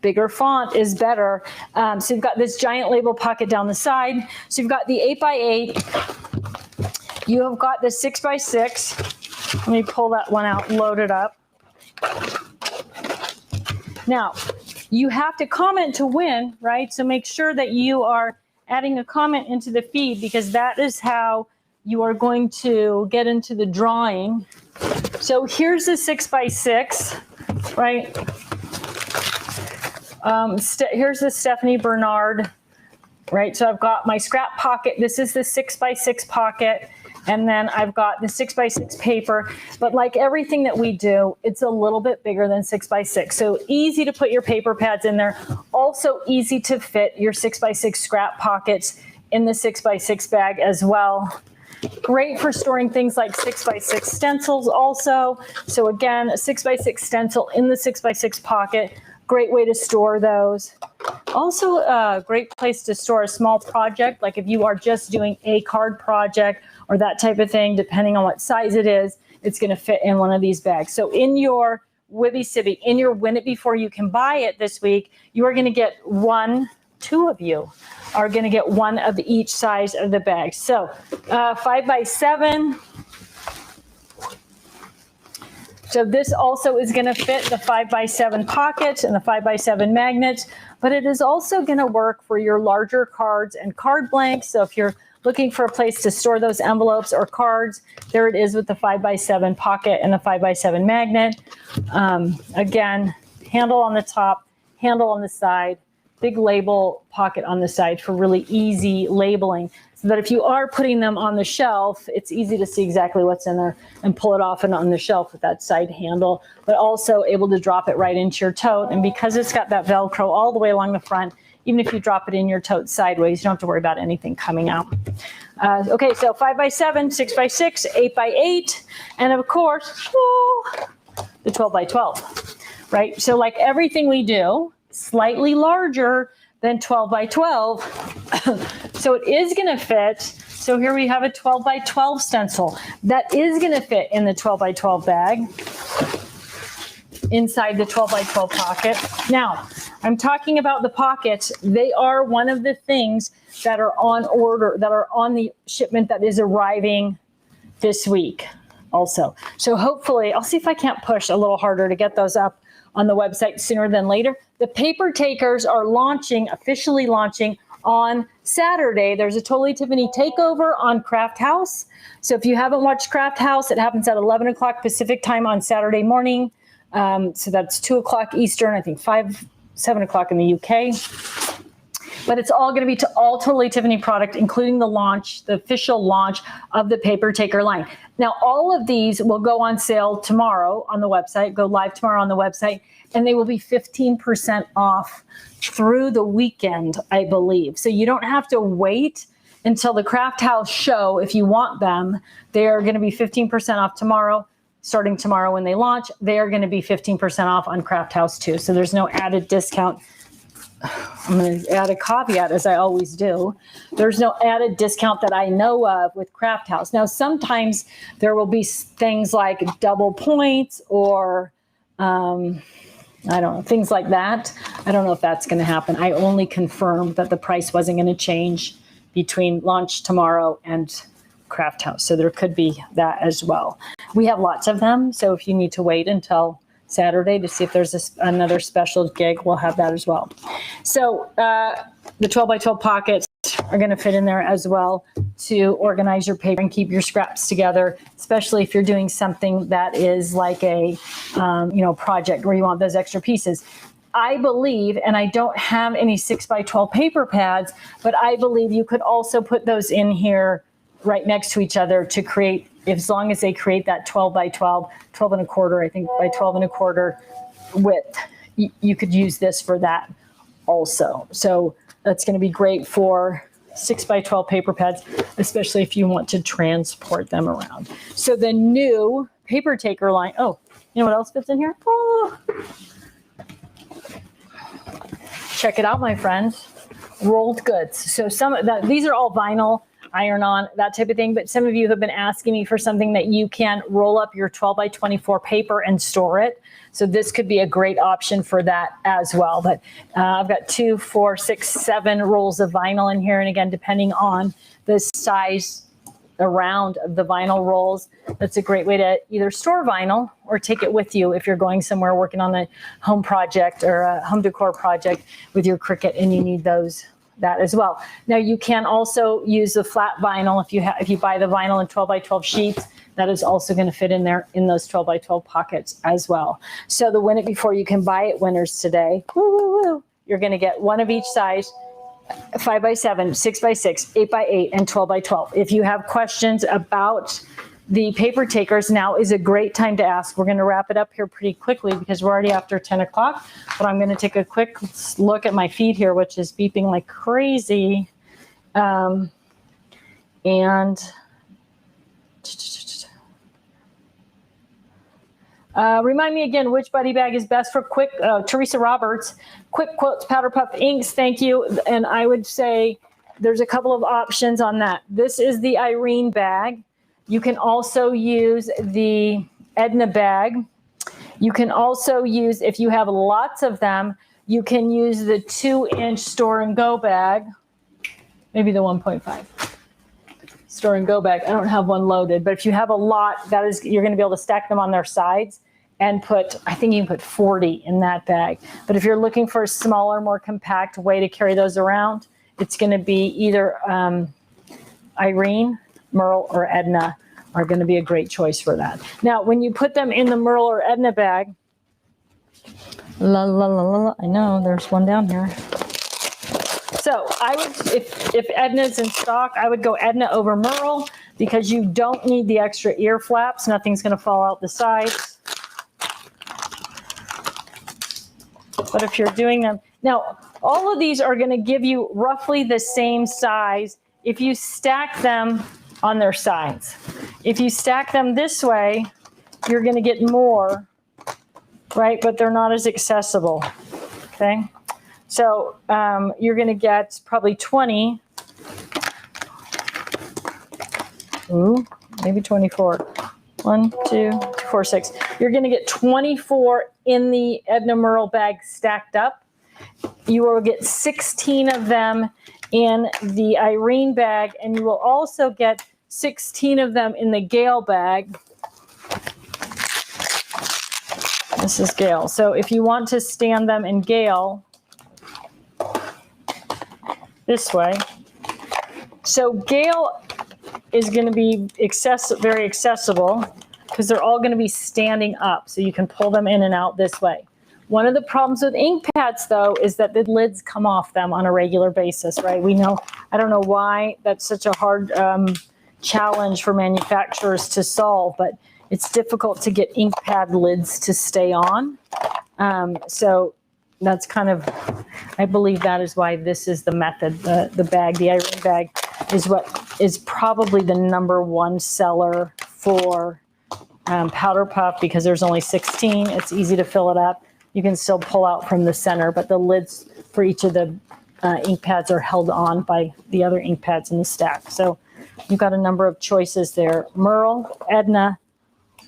A: bigger font is better. So you've got this giant label pocket down the side. So you've got the 8x8. You have got the 6x6. Let me pull that one out, load it up. Now, you have to comment to win, right? So make sure that you are adding a comment into the feed because that is how you are going to get into the drawing. So here's the 6x6. Right. Here's the Stephanie Bernard. Right. So I've got my scrap pocket. This is the 6x6 pocket. And then I've got the 6x6 paper. But like everything that we do, it's a little bit bigger than 6x6. So easy to put your paper pads in there. Also easy to fit your 6x6 scrap pockets in the 6x6 bag as well. Great for storing things like 6x6 stencils also. So again, a 6x6 stencil in the 6x6 pocket, great way to store those. Also a great place to store a small project, like if you are just doing a card project or that type of thing, depending on what size it is, it's going to fit in one of these bags. So in your WIBYCBI, in your Win It Before You Can Buy It this week, you are going to get two of you are going to get one of each size of the bag. So 5x7. So this also is going to fit the 5x7 pockets and the 5x7 magnets, but it is also going to work for your larger cards and card blanks. So if you're looking for a place to store those envelopes or cards, there it is with the 5x7 pocket and the 5x7 magnet. Again, handle on the top, handle on the side, big label pocket on the side for really easy labeling so that if you are putting them on the shelf, it's easy to see exactly what's in there and pull it off and on the shelf with that side handle, but also able to drop it right into your tote. And because it's got that Velcro all the way along the front, even if you drop it in your tote sideways, you don't have to worry about anything coming out. Okay, so 5x7, 6x6, 8x8, and of course, the 12x12, right? So like everything we do, slightly larger than 12x12. So it is going to fit. So here we have a 12x12 stencil that is going to fit in the 12x12 bag inside the 12x12 pocket. Now, I'm talking about the pockets. They are one of the things that are on order, that are on the shipment that is arriving this week also. So hopefully, I'll see if I can't push a little harder to get those up on the website sooner than later. The paper takers are officially launching on Saturday. There's a Totally Tiffany takeover on Craft House. So if you haven't watched Craft House, it happens at 11 o'clock Pacific time on Saturday morning. So that's 2 o'clock Eastern, I think 7 o'clock in the UK. But it's all going to be all Totally Tiffany product, including the official launch of the paper taker line. Now, all of these will go on sale tomorrow on the website, go live tomorrow on the website, and they will be 15% off through the weekend, I believe. So you don't have to wait until the Craft House show if you want them. They are going to be 15% off tomorrow. Starting tomorrow when they launch, they are going to be 15% off on Craft House too. So there's no added discount. I'm going to add a caveat, as I always do. There's no added discount that I know of with Craft House. Now, sometimes there will be things like double points or, I don't know, things like that. I don't know if that's going to happen. I only confirmed that the price wasn't going to change between launch tomorrow and Craft House. So there could be that as well. We have lots of them. So if you need to wait until Saturday to see if there's another special gig, we'll have that as well. So the 12x12 pockets are going to fit in there as well to organize your paper and keep your scraps together, especially if you're doing something that is like a project where you want those extra pieces. I believe, and I don't have any 6x12 paper pads, but I believe you could also put those in here right next to each other to create, as long as they create that 12x12, 12 and a quarter, I think by 12 and a quarter width, you could use this for that also. So that's going to be great for 6x12 paper pads, especially if you want to transport them around. So the new paper taker line, oh, you know what else fits in here? Oh. Check it out, my friends. Rolled goods. So these are all vinyl, iron-on, that type of thing. But some of you have been asking me for something that you can roll up your 12x24 paper and store it. So this could be a great option for that as well. But I've got 2, 4, 6, 7 rolls of vinyl in here. And again, depending on the size around of the vinyl rolls, that's a great way to either store vinyl or take it with you if you're going somewhere working on a home project or a home decor project with your Cricut and you need that as well. Now you can also use the flat vinyl if you buy the vinyl in 12x12 sheets. That is also going to fit in there in those 12x12 pockets as well. So the Win It Before You Can Buy It winners today, you're going to get one of each size, 5x7, 6x6, 8x8, and 12x12. If you have questions about the paper takers, now is a great time to ask. We're going to wrap it up here pretty quickly because we're already after 10 o'clock. But I'm going to take a quick look at my feed here, which is beeping like crazy. Remind me again, which buddy bag is best for quick, Teresa Roberts, quick quotes, powder puff inks. Thank you. And I would say there's a couple of options on that. This is the Irene bag. You can also use the Edna bag. You can also use, if you have lots of them, you can use the 2-inch store and go bag, maybe the 1.5 store and go bag. I don't have one loaded, but if you have a lot, you're going to be able to stack them on their sides and I think you can put 40 in that bag. But if you're looking for a smaller, more compact way to carry those around, it's going to be either Irene, Merle, or Edna are going to be a great choice for that. Now, when you put them in the Merle or Edna bag, I know there's one down here. So I would, if Edna's in stock, I would go Edna over Merle because you don't need the extra ear flaps. Nothing's going to fall out the sides. But if you're doing them, now all of these are going to give you roughly the same size if you stack them on their sides. If you stack them this way, you're going to get more, right? But they're not as accessible, okay? So you're going to get probably 20. Ooh, maybe 24. 1, 2, 4, 6. You're going to get 24 in the Edna Merle bag stacked up. You will get 16 of them in the Irene bag, and you will also get 16 of them in the Gail bag. This is Gail. So if you want to stand them in Gail this way. So Gail is going to be very accessible because they're all going to be standing up, so you can pull them in and out this way. One of the problems with ink pads, though, is that the lids come off them on a regular basis, right? We know, I don't know why that's such a hard challenge for manufacturers to solve, but it's difficult to get ink pad lids to stay on. So that's kind of, I believe that is why this is the method. The bag, the Irene bag, is what is probably the #1 seller for powder puff, because there's only 16. It's easy to fill it up. You can still pull out from the center, but the lids for each of the ink pads are held on by the other ink pads in the stack. So you've got a number of choices there. Merle, Edna,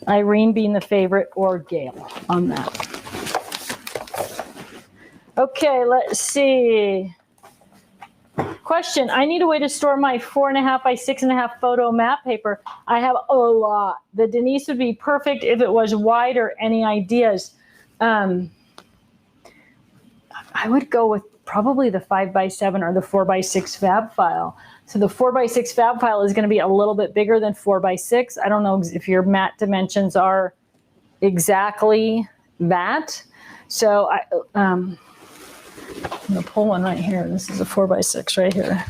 A: Irene being the favorite, or Gail on that. Okay, let's see. Question, I need a way to store my 4.5 by 6.5 photo map paper. I have a lot. The Denise would be perfect if it was wider. Any ideas? I would go with probably the 5x7 or the 4x6 fab file. So the 4x6 fab file is going to be a little bit bigger than 4x6. I don't know if your mat dimensions are exactly that. So I'm going to pull one right here. This is a 4x6 right here.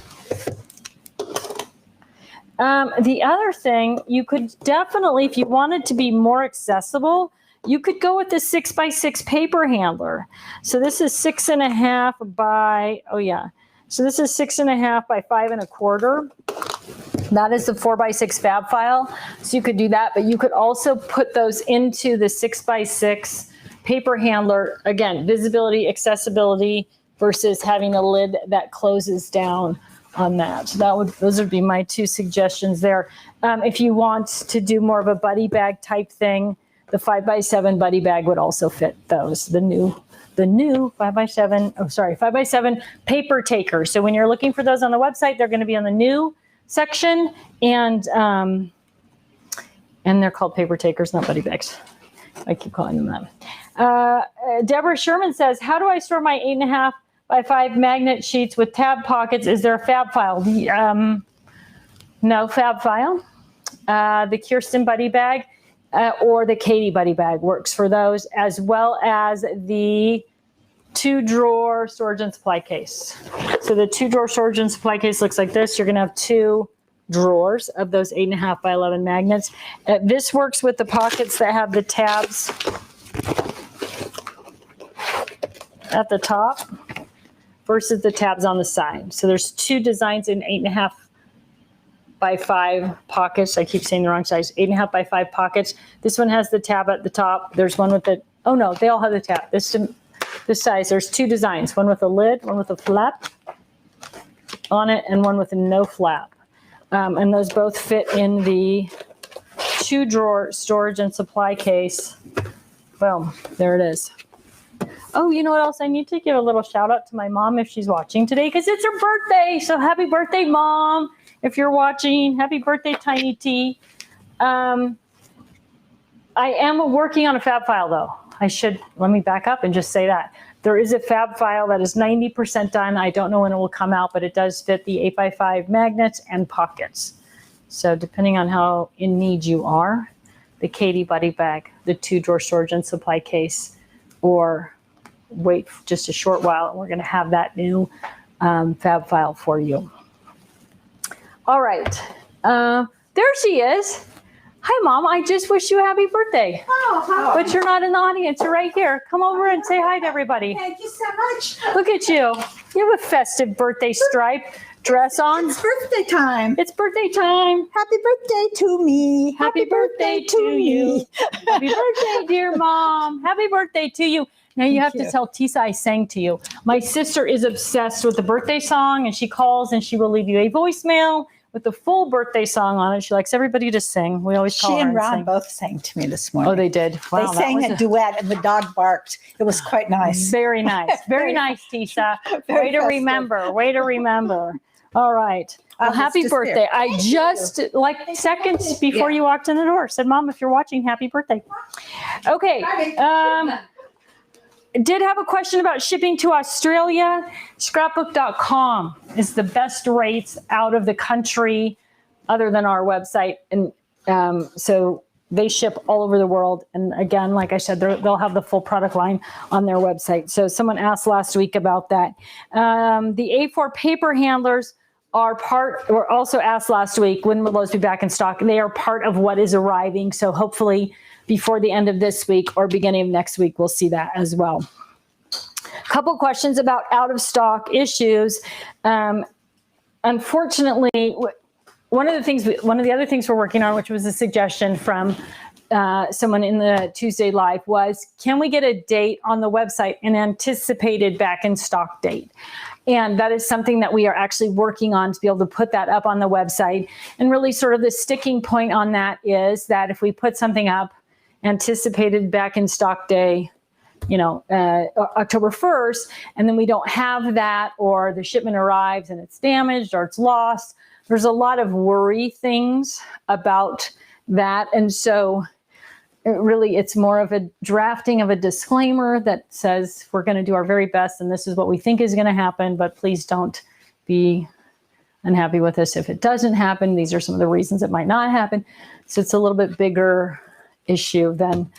A: The other thing, you could definitely, if you wanted to be more accessible, you could go with the 6x6 paper handler. So this is 6.5 by, so this is 6.5 by 5.25. That is the 4x6 fab file. So you could do that, but you could also put those into the 6x6 paper handler. Again, visibility, accessibility versus having a lid that closes down on that. So those would be my two suggestions there. If you want to do more of a buddy bag type thing, the 5x7 buddy bag would also fit those. The new 5x7 paper taker. So when you're looking for those on the website, they're going to be on the new section, and they're called paper takers, not buddy bags. I keep calling them that. Deborah Sherman says, how do I store my 8.5 by 5 magnet sheets with tab pockets? Is there a fab file? No fab file. The Kirsten buddy bag or the Katie buddy bag works for those, as well as the 2-drawer storage and supply case. So the 2-drawer storage and supply case looks like this. You're going to have 2 drawers of those 8.5 by 11 magnets. This works with the pockets that have the tabs at the top versus the tabs on the side. So there's 2 designs in 8.5 by 5 pockets. I keep saying the wrong size. 8.5 by 5 pockets. This one has the tab at the top. There's one with the, oh no, they all have the tab. This size, there's 2 designs. One with a lid, one with a flap on it, and one with a no flap. And those both fit in the 2-drawer storage and supply case. Boom, there it is. Oh, you know what else? I need to give a little shout out to my mom if she's watching today, because it's her birthday. So happy birthday, Mom. If you're watching, happy birthday, Tiny T. I am working on a fab file, though. Let me back up and just say that. There is a fab file that is 90% done. I don't know when it will come out, but it does fit the 8x5 magnets and pockets. So depending on how in need you are, the Katie buddy bag, the 2-drawer storage and supply case, or wait just a short while and we're going to have that new fab file for you. All right. There she is. Hi, Mom. I just wish you a happy birthday.
C: Oh, hi.
A: But you're not in the audience. You're right here. Come over and say hi to everybody.
C: Thank you so much.
A: Look at you. You have a festive birthday stripe. dress on.
C: It's birthday time.
A: It's birthday time.
C: Happy birthday to me.
A: Happy birthday to you. Happy birthday, dear Mom. Happy birthday to you. Now you have to tell Tisa I sang to you. My sister is obsessed with the birthday song, and she calls and she will leave you a voicemail with the full birthday song on it. She likes everybody to sing. We always call her.
C: She and
A: and
C: Ron
A: sing.
C: both sang to me this morning.
A: Oh, they did. Wow,
C: They sang a duet, and the dog barked. It was quite nice.
A: Very nice. Very nice, Tisa. Way to
C: festive.
A: remember. Way to remember. All right. Well,
C: I'll
A: happy
C: just
A: birthday.
C: disappear.
A: I just, like seconds before you walked in the door, said, Mom, if you're watching, happy birthday. Okay. Did have a question about shipping to Australia. Scrapbook.com is the best rates out of the country other than our website. And so they ship all over the world. And again, like I said, they'll have the full product line on their website. So someone asked last week about that. The A4 paper handlers were also asked last week, when will those be back in stock? And they are part of what is arriving. So hopefully before the end of this week or beginning of next week, we'll see that as well. A couple questions about out of stock issues. Unfortunately, one of the other things we're working on, which was a suggestion from someone in the Tuesday Live, was can we get a date on the website, an anticipated back in stock date? And that is something that we are actually working on to be able to put that up on the website. And really sort of the sticking point on that is that if we put something up, anticipated back in stock day, October 1st, and then we don't have that, or the shipment arrives and it's damaged or it's lost, there's a lot of worry things about that. And so it's more of a drafting of a disclaimer that says we're going to do our very best and this is what we think is going to happen, but please don't be unhappy with us if it doesn't happen. These are some of the reasons it might not happen. So it's a little bit bigger issue than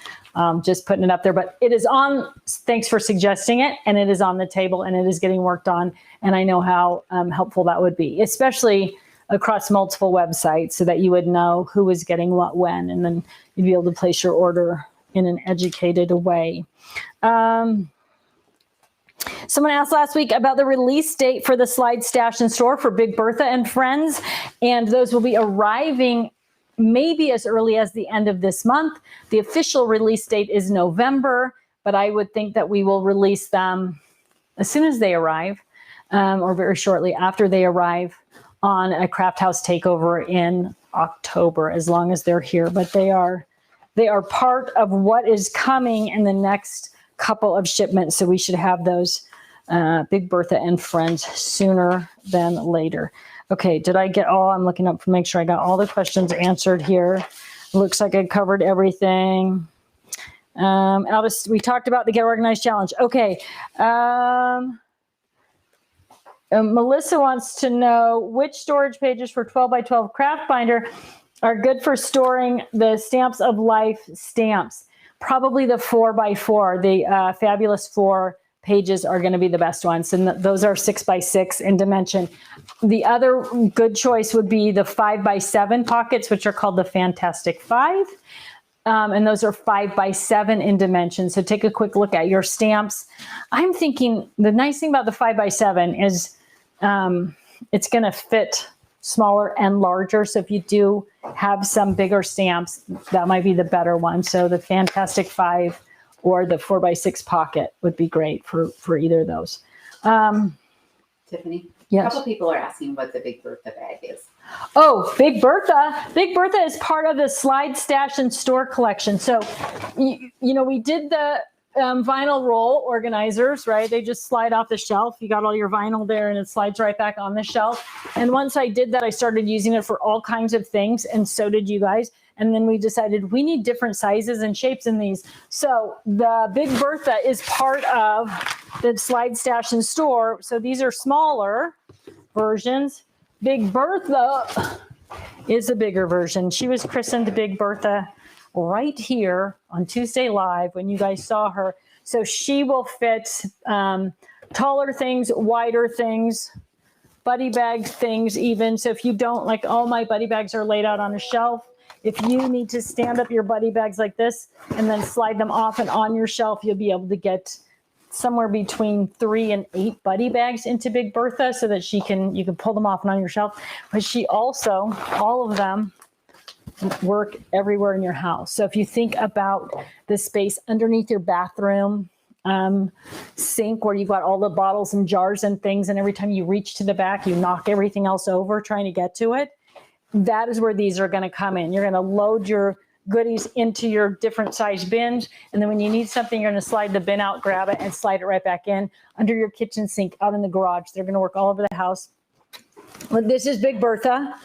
A: just putting it up there, but it is on. Thanks for suggesting it. And it is on the table and it is getting worked on. And I know how helpful that would be, especially across multiple websites, so that you would know who is getting what when, and then you'd be able to place your order in an educated way. Someone asked last week about the release date for the Slide Stash and Store for Big Bertha and Friends, and those will be arriving maybe as early as the end of this month. The official release date is November, but I would think that we will release them as soon as they arrive, or very shortly after they arrive, on a Craft House takeover in October, as long as they're here. But they are part of what is coming in the next couple of shipments. So we should have those Big Bertha and Friends sooner than later. Okay, did I get all? I'm looking up to make sure I got all the questions answered here. Looks like I covered everything. We talked about the Get Organized Challenge. Okay. Melissa wants to know which storage pages for 12 by 12 craft binder are good for storing the Stamps of Life stamps. Probably the 4 by 4, the Fabulous 4 pages are going to be the best ones. And those are 6 by 6 in dimension. The other good choice would be the 5 by 7 pockets, which are called the Fantastic 5. And those are 5 by 7 in dimension. So take a quick look at your stamps. I'm thinking the nice thing about the 5 by 7 is it's going to fit smaller and larger. So if you do have some bigger stamps, that might be the better one. So the Fantastic 5 or the 4 by 6 pocket would be great for either of those.
B: Tiffany,
A: yes.
B: A couple people are asking what the Big Bertha bag is.
A: Oh, Big Bertha. Big Bertha is part of the Slide Stash and Store collection. So, we did the vinyl roll organizers, right? They just slide off the shelf. You got all your vinyl there and it slides right back on the shelf. And once I did that, I started using it for all kinds of things. And so did you guys. And then we decided we need different sizes and shapes in these. So the Big Bertha is part of the Slide Stash and Store. So these are smaller versions. Big Bertha is a bigger version. She was christened Big Bertha right here on Tuesday Live when you guys saw her. So she will fit taller things, wider things, buddy bag things even. So if you don't, like all my buddy bags are laid out on a shelf. If you need to stand up your buddy bags like this and then slide them off and on your shelf, you'll be able to get somewhere between 3 and 8 buddy bags into Big Bertha so that you can pull them off and on your shelf. But she also, all of them work everywhere in your house. So if you think about the space underneath your bathroom sink where you've got all the bottles and jars and things, and every time you reach to the back, you knock everything else over trying to get to it, that is where these are going to come in. You're going to load your goodies into your different size bins, and then when you need something, you're going to slide the bin out, grab it, and slide it right back in under your kitchen sink, out in the garage. They're going to work all over the house. But this is Big Bertha,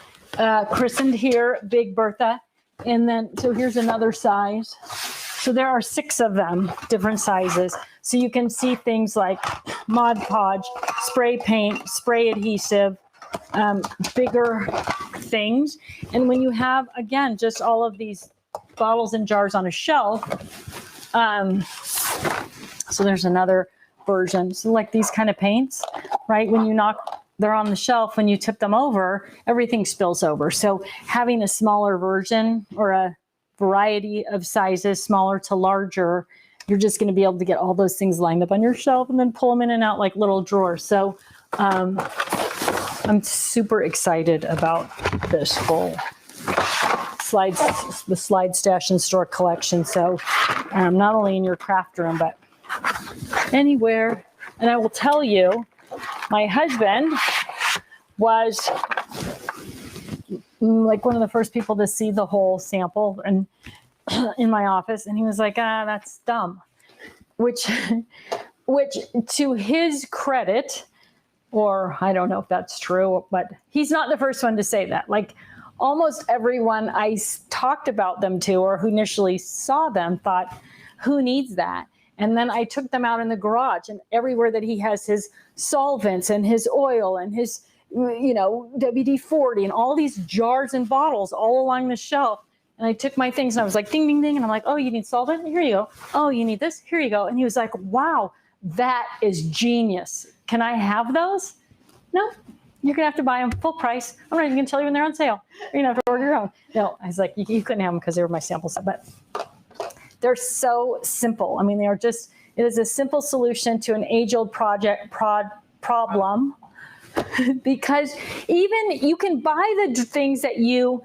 A: christened here Big Bertha. And then, so here's another size. So there are 6 of them, different sizes. So you can see things like Mod Podge, spray paint, spray adhesive, bigger things. And when you have, again, just all of these bottles and jars on a shelf, so there's another version. So like these kind of paints, right? When you they're on the shelf, when you tip them over, everything spills over. So having a smaller version or a variety of sizes, smaller to larger, you're just going to be able to get all those things lined up on your shelf and then pull them in and out like little drawers. So I'm super excited about this whole the slide stash and store collection. So not only in your craft room, but anywhere. And I will tell you, my husband was like one of the first people to see the whole sample and in my office, and he was like, that's dumb, which to his credit, or I don't know if that's true, but he's not the first one to say that. Like almost everyone I talked about them to, or who initially saw them, thought, who needs that? And then I took them out in the garage, and everywhere that he has his solvents and his oil and his, WD-40 and all these jars and bottles all along the shelf. And I took my things and I was like, ding, ding, ding. And I'm like, oh, you need solvent? Here you go. Oh, you need this? Here you go. And he was like, wow, that is genius. Can I have those? No, you're going to have to buy them full price. I'm not even going to tell you when they're on sale. You're going to have to order your own. No, I was like, you couldn't have them because they were my sample set. But they're so simple. I mean, it is a simple solution to an age-old problem. Because even you can buy the things that you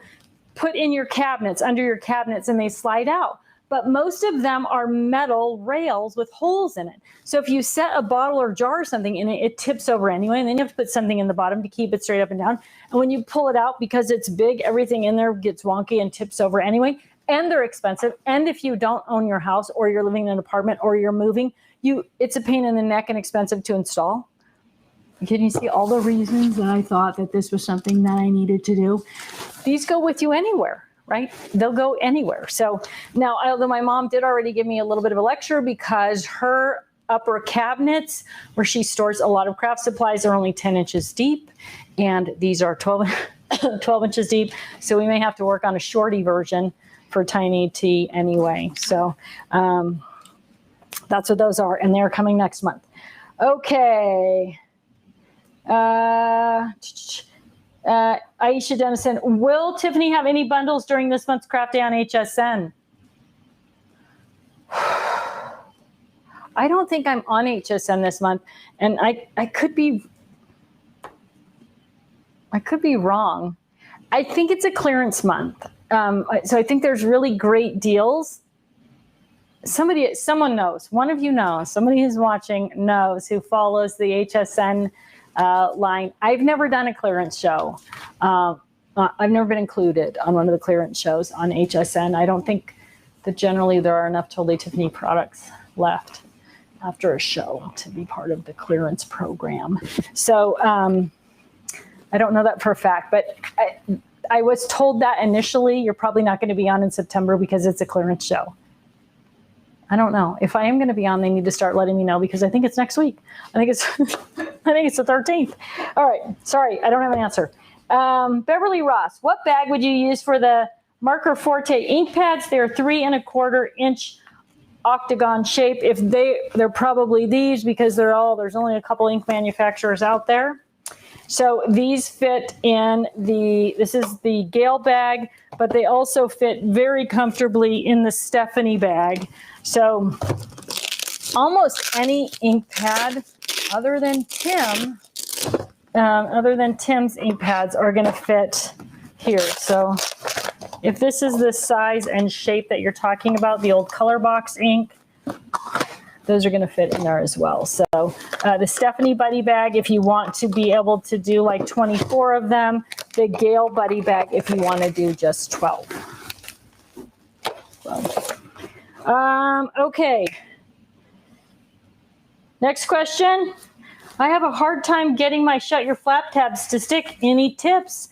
A: put in your cabinets, under your cabinets, and they slide out. But most of them are metal rails with holes in it. So if you set a bottle or jar or something in it, it tips over anyway, and then you have to put something in the bottom to keep it straight up and down. And when you pull it out, because it's big, everything in there gets wonky and tips over anyway. And they're expensive. And if you don't own your house, or you're living in an apartment, or you're moving, it's a pain in the neck and expensive to install. Can you see all the reasons that I thought that this was something that I needed to do? These go with you anywhere, right? They'll go anywhere. So now, although my mom did already give me a little bit of a lecture, because her upper cabinets where she stores a lot of craft supplies are only 10 inches deep, and these are 12 inches deep. So we may have to work on a shorty version for Tiny T anyway. So that's what those are, and they're coming next month. Okay. Aisha Dennison, will Tiffany have any bundles during this month's craft day on HSN? I don't think I'm on HSN this month, and I could be wrong. I think it's a clearance month. So I think there's really great deals. Someone knows, one of you knows, somebody who's watching knows, who follows the HSN line. I've never done a clearance show. I've never been included on one of the clearance shows on HSN. I don't think that generally there are enough Totally Tiffany products left after a show to be part of the clearance program. So I don't know that for a fact, but I was told that initially, you're probably not going to be on in September because it's a clearance show. I don't know. If I am going to be on, they need to start letting me know, because I think it's next week. I think it's the 13th. All right. Sorry, I don't have an answer. Beverly Ross, what bag would you use for the Marker Forte ink pads? They're 3 1/4 inch octagon shape. If they're probably these, because there's only a couple ink manufacturers out there. So these fit in this is the Gale bag, but they also fit very comfortably in the Stephanie bag. So almost any ink pad other than Tim's ink pads are going to fit here. So if this is the size and shape that you're talking about, the old color box ink, those are going to fit in there as well. So the Stephanie Buddy Bag, if you want to be able to do like 24 of them, the Gail Buddy Bag, if you want to do just 12. So, okay. Next question. I have a hard time getting my Shut Your Flap tabs to stick. Any tips?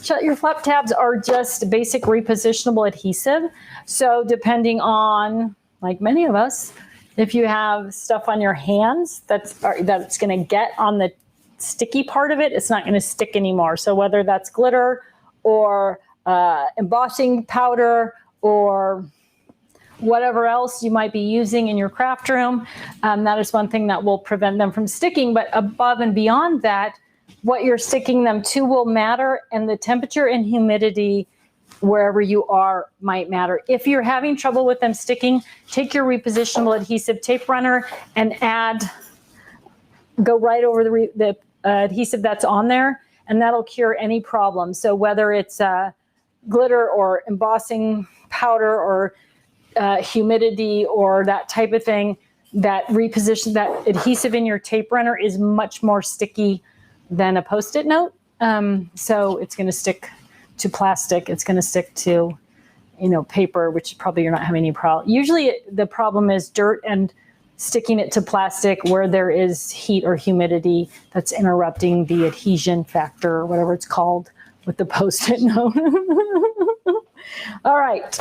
A: Shut Your Flap tabs are just basic repositionable adhesive. So depending on, like many of us, if you have stuff on your hands that's going to get on the sticky part of it, it's not going to stick anymore. So whether that's glitter or embossing powder or whatever else you might be using in your craft room, that is one thing that will prevent them from sticking. But above and beyond that, what you're sticking them to will matter, and the temperature and humidity wherever you are might matter. If you're having trouble with them sticking, take your repositionable adhesive tape runner and go right over the adhesive that's on there, and that'll cure any problem. So whether it's glitter or embossing powder or humidity or that type of thing, that adhesive in your tape runner is much more sticky than a Post-it note. So it's going to stick to plastic. It's going to stick to, paper, which probably you're not having any problem. Usually the problem is dirt and sticking it to plastic where there is heat or humidity that's interrupting the adhesion factor or whatever it's called with the Post-it note. All right.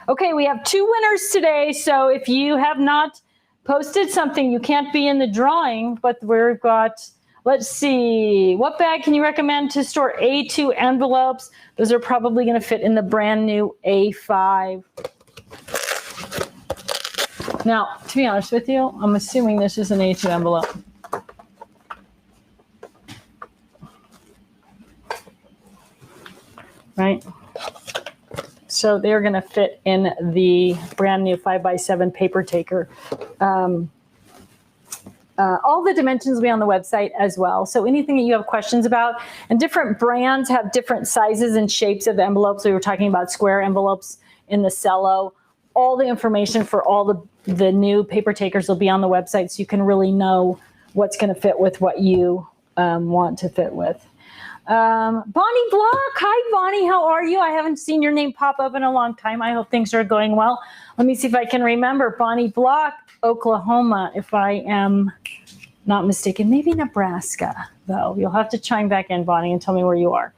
A: Okay, we have 2 winners today. So if you have not posted something, you can't be in the drawing, but we've got, let's see, what bag can you recommend to store A2 envelopes? Those are probably going to fit in the brand new A5. Now, to be honest with you, I'm assuming this is an A2 envelope. Right? So they're going to fit in the brand new 5x7 paper taker. All the dimensions will be on the website as well. So anything that you have questions about, and different brands have different sizes and shapes of envelopes. We were talking about square envelopes in the cello. All the information for all the new paper takers will be on the website, so you can really know what's going to fit with what you want to fit with. Bonnie Block. Hi, Bonnie. How are you? I haven't seen your name pop up in a long time. I hope things are going well. Let me see if I can remember. Bonnie Block, Oklahoma, if I am not mistaken. Maybe Nebraska, though. You'll have to chime back in, Bonnie, and tell me where you are.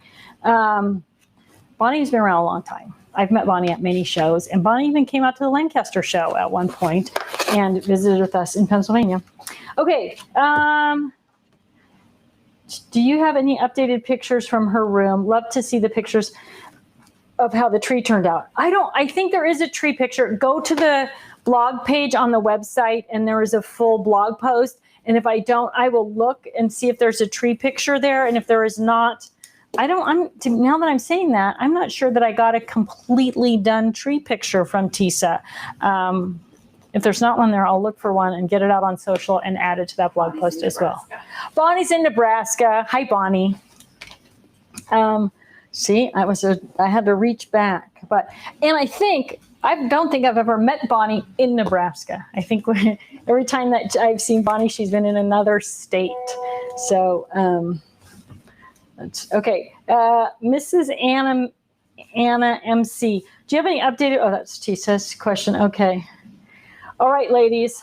A: Bonnie's been around a long time. I've met Bonnie at many shows, and Bonnie even came out to the Lancaster show at one point and visited with us in Pennsylvania. Okay. Do you have any updated pictures from her room? Love to see the pictures of how the tree turned out. I think there is a tree picture. Go to the blog page on the website, and there is a full blog post. And if I don't, I will look and see if there's a tree picture there. And if there is not, now that I'm saying that, I'm not sure that I got a completely done tree picture from Tisa. If there's not one there, I'll look for one and get it out on social and add it to that blog post as well. Bonnie's in Nebraska. Hi, Bonnie. See, I had to reach back, and I don't think I've ever met Bonnie in Nebraska. I think every time that I've seen Bonnie, she's been in another state. So, that's okay. Mrs. Anna MC, do you have any updated? Oh, that's Tisa's question. Okay. All right, ladies.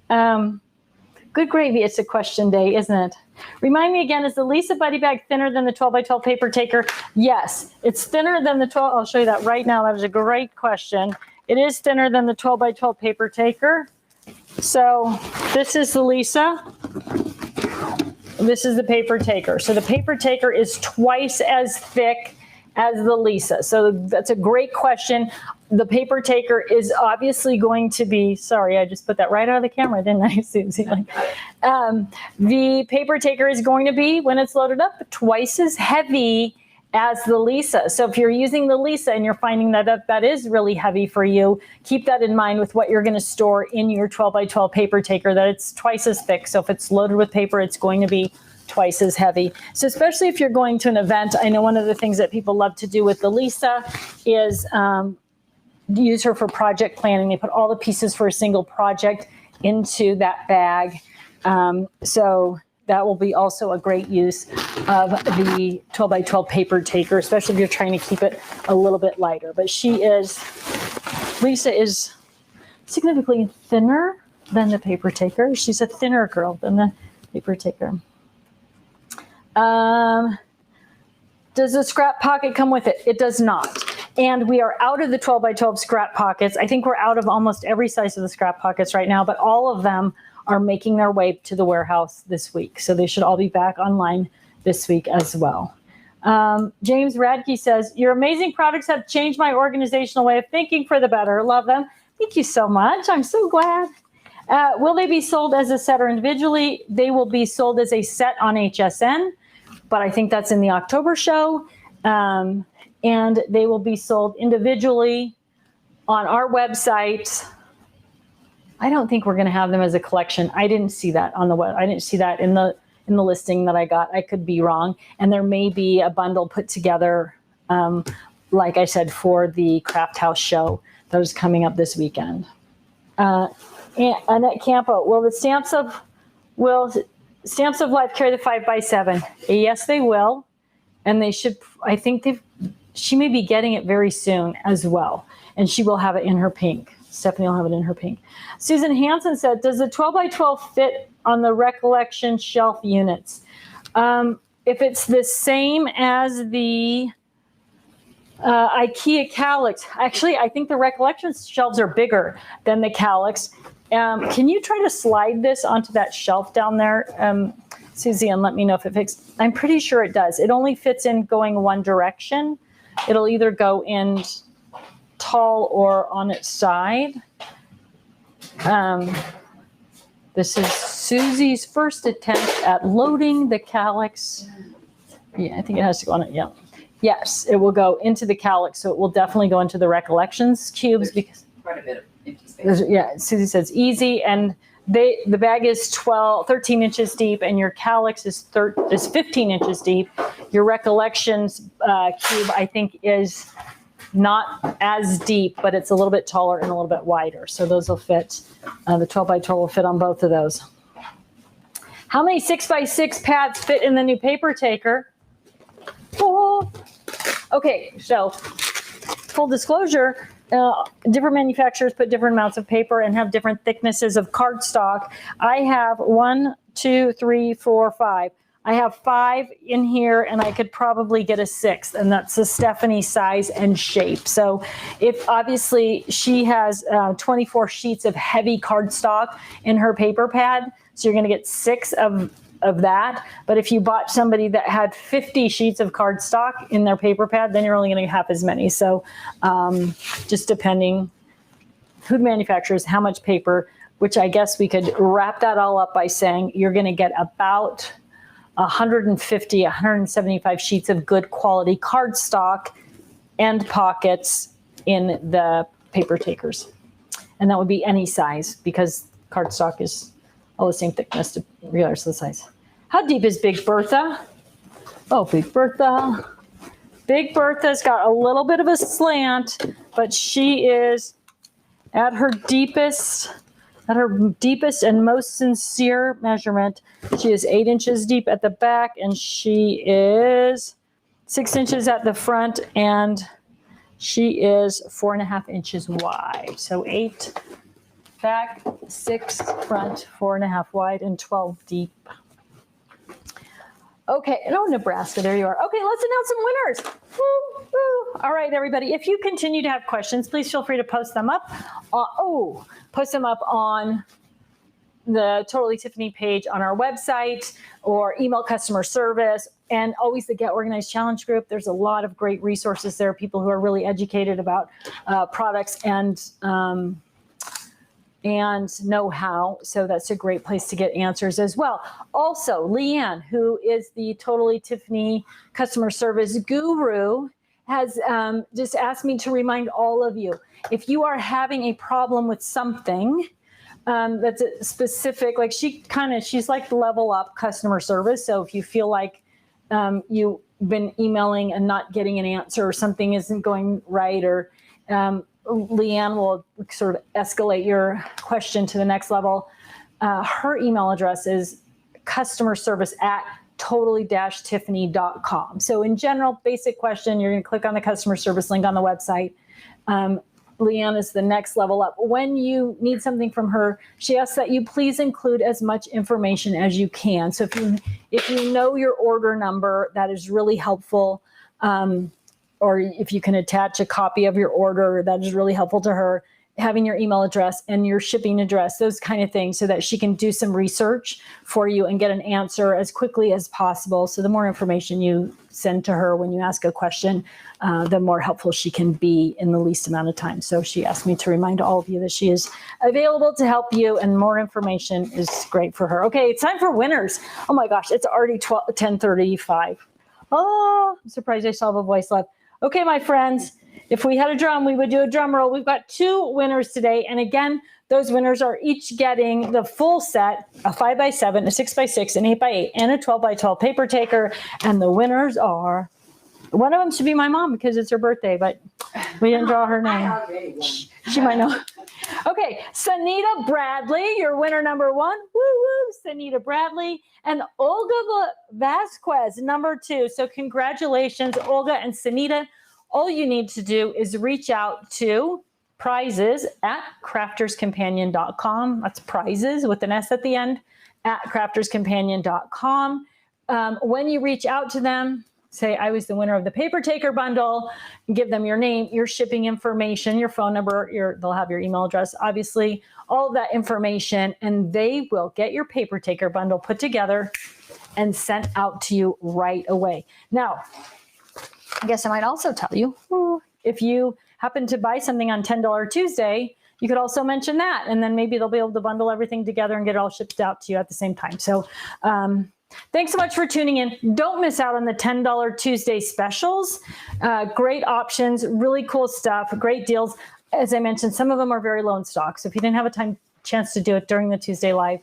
A: Good gravy. It's a question day, isn't it? Remind me again, is the Lisa Buddy Bag thinner than the 12x12 paper taker? Yes, it's thinner than the 12. I'll show you that right now. That was a great question. It is thinner than the 12x12 paper taker. So this is the Lisa. This is the paper taker. So the paper taker is twice as thick as the Lisa. So that's a great question. The paper taker is obviously going to be, sorry, I just put that right out of the camera, didn't I, Susie? The paper taker is going to be, when it's loaded up, twice as heavy as the Lisa. So if you're using the Lisa and you're finding that that is really heavy for you, keep that in mind with what you're going to store in your 12 by 12 paper taker, that it's twice as thick. So if it's loaded with paper, it's going to be twice as heavy. So especially if you're going to an event, I know one of the things that people love to do with the Lisa is use her for project planning. They put all the pieces for a single project into that bag. So that will be also a great use of the 12 by 12 paper taker, especially if you're trying to keep it a little bit lighter. But Lisa is significantly thinner than the paper taker. She's a thinner girl than the paper taker. Does the scrap pocket come with it? It does not. And we are out of the 12 by 12 scrap pockets. I think we're out of almost every size of the scrap pockets right now, but all of them are making their way to the warehouse this week. So they should all be back online this week as well. James Radke says, your amazing products have changed my organizational way of thinking for the better. Love them. Thank you so much. I'm so glad. Will they be sold as a set or individually? They will be sold as a set on HSN, but I think that's in the October show. And they will be sold individually on our website. I don't think we're going to have them as a collection. I didn't see that on the web. I didn't see that in the listing that I got. I could be wrong. And there may be a bundle put together, like I said, for the Craft House show that is coming up this weekend. And Annette Campo, will Stamps of Life carry the 5x7? Yes, they will. And they should, I think she may be getting it very soon as well. And she will have it in her pink. Stephanie will have it in her pink. Susan Hansen said, does the 12 by 12 fit on the Recollection shelf units? If it's the same as the IKEA Calyx, actually, I think the Recollection shelves are bigger than the Calyx. Can you try to slide this onto that shelf down there, Susie, and let me know if it fits? I'm pretty sure it does. It only fits in going one direction. It'll either go in tall or on its side. This is Susie's first attempt at loading the Calyx. Yeah, I think it has to go on it. Yeah. Yes, it will go into the Calyx, so it will definitely go into the Recollections cubes.
B: There's
A: because
B: quite a bit of empty space.
A: yeah, Susie says easy, and the bag is 13 inches deep, and your Calyx is 15 inches deep. Your Recollections cube, I think, is not as deep, but it's a little bit taller and a little bit wider. So those will fit. The 12 by 12 will fit on both of those. How many 6x6 pads fit in the new paper taker? Oh. Okay, so full disclosure, different manufacturers put different amounts of paper and have different thicknesses of cardstock. I have 1, 2, 3, 4, 5. I have 5 in here, and I could probably get a 6th, and that's the Stephanie size and shape. So if obviously she has 24 sheets of heavy cardstock in her paper pad, so you're going to get 6 of that. But if you bought somebody that had 50 sheets of cardstock in their paper pad, then you're only going to get half as many. So just depending who the manufacturers, how much paper, which I guess we could wrap that all up by saying you're going to get about 150, 175 sheets of good quality cardstock and pockets in the paper takers. And that would be any size, because cardstock is all the same thickness regardless of the size. How deep is Big Bertha? Oh, Big Bertha. Big Bertha's got a little bit of a slant, but she is at her deepest and most sincere measurement. She is 8 inches deep at the back, and she is 6 inches at the front, and she is 4.5 inches wide. So 8 back, 6 front, 4.5 wide, and 12 deep. Okay, no, Nebraska, there you are. Okay, let's announce some winners. Woo, woo. All right, everybody, if you continue to have questions, please feel free to post them up. Post them up on the Totally Tiffany page on our website, or email customer service, and always the Get Organized Challenge group. There's a lot of great resources there, people who are really educated about products and and know how. So that's a great place to get answers as well. Also, Leanne, who is the Totally Tiffany customer service guru, has just asked me to remind all of you, if you are having a problem with something that's a specific, like she's like level up customer service. So if you feel like you've been emailing and not getting an answer, or something isn't going right, or Leanne will sort of escalate your question to the next level. Her email address is customerservice@totally-tiffany.com. So in general, basic question, you're going to click on the customer service link on the website. Leanne is the next level up. When you need something from her, she asks that you please include as much information as you can. So if you know your order number, that is really helpful. Or if you can attach a copy of your order, that is really helpful to her. Having your email address and your shipping address, those kind of things, so that she can do some research for you and get an answer as quickly as possible. So the more information you send to her when you ask a question, the more helpful she can be in the least amount of time. So she asked me to remind all of you that she is available to help you, and more information is great for her. Okay, it's time for winners. Oh my gosh, it's already 10:35. Oh, I'm surprised I still have a voice left. Okay, my friends, if we had a drum, we would do a drum roll. We've got 2 winners today. And again, those winners are each getting the full set, a 5x7, a 6x6, an 8x8, and a 12x12 paper taker. And the winners are, one of them should be my mom because it's her birthday, but we didn't draw her name. She might know. Okay, Sanita Bradley, your winner number 1. Woo woo, Sanita Bradley. And Olga Vasquez, number 2. So congratulations, Olga and Sanita. All you need to do is reach out to prizes@crafterscompanion.com. That's prizes with an S at the end, @crafterscompanion.com. When you reach out to them, say, I was the winner of the paper taker bundle, and give them your name, your shipping information, your phone number, they'll have your email address, obviously, all of that information, and they will get your paper taker bundle put together and sent out to you right away. Now, I guess I might also tell you, if you happen to buy something on $10 Tuesday, you could also mention that, and then maybe they'll be able to bundle everything together and get it all shipped out to you at the same time. So thanks so much for tuning in. Don't miss out on the $10 Tuesday specials. Great options, really cool stuff, great deals. As I mentioned, some of them are very low in stock. So if you didn't have a chance to do it during the Tuesday Live,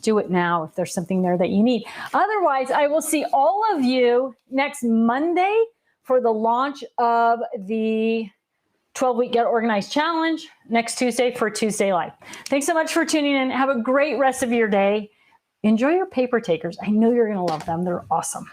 A: do it now if there's something there that you need. Otherwise, I will see all of you next Monday for the launch of the 12-week Get Organized Challenge, next Tuesday for Tuesday Live. Thanks so much for tuning in. Have a great rest of your day. Enjoy your paper takers. I know you're going to love them. They're awesome.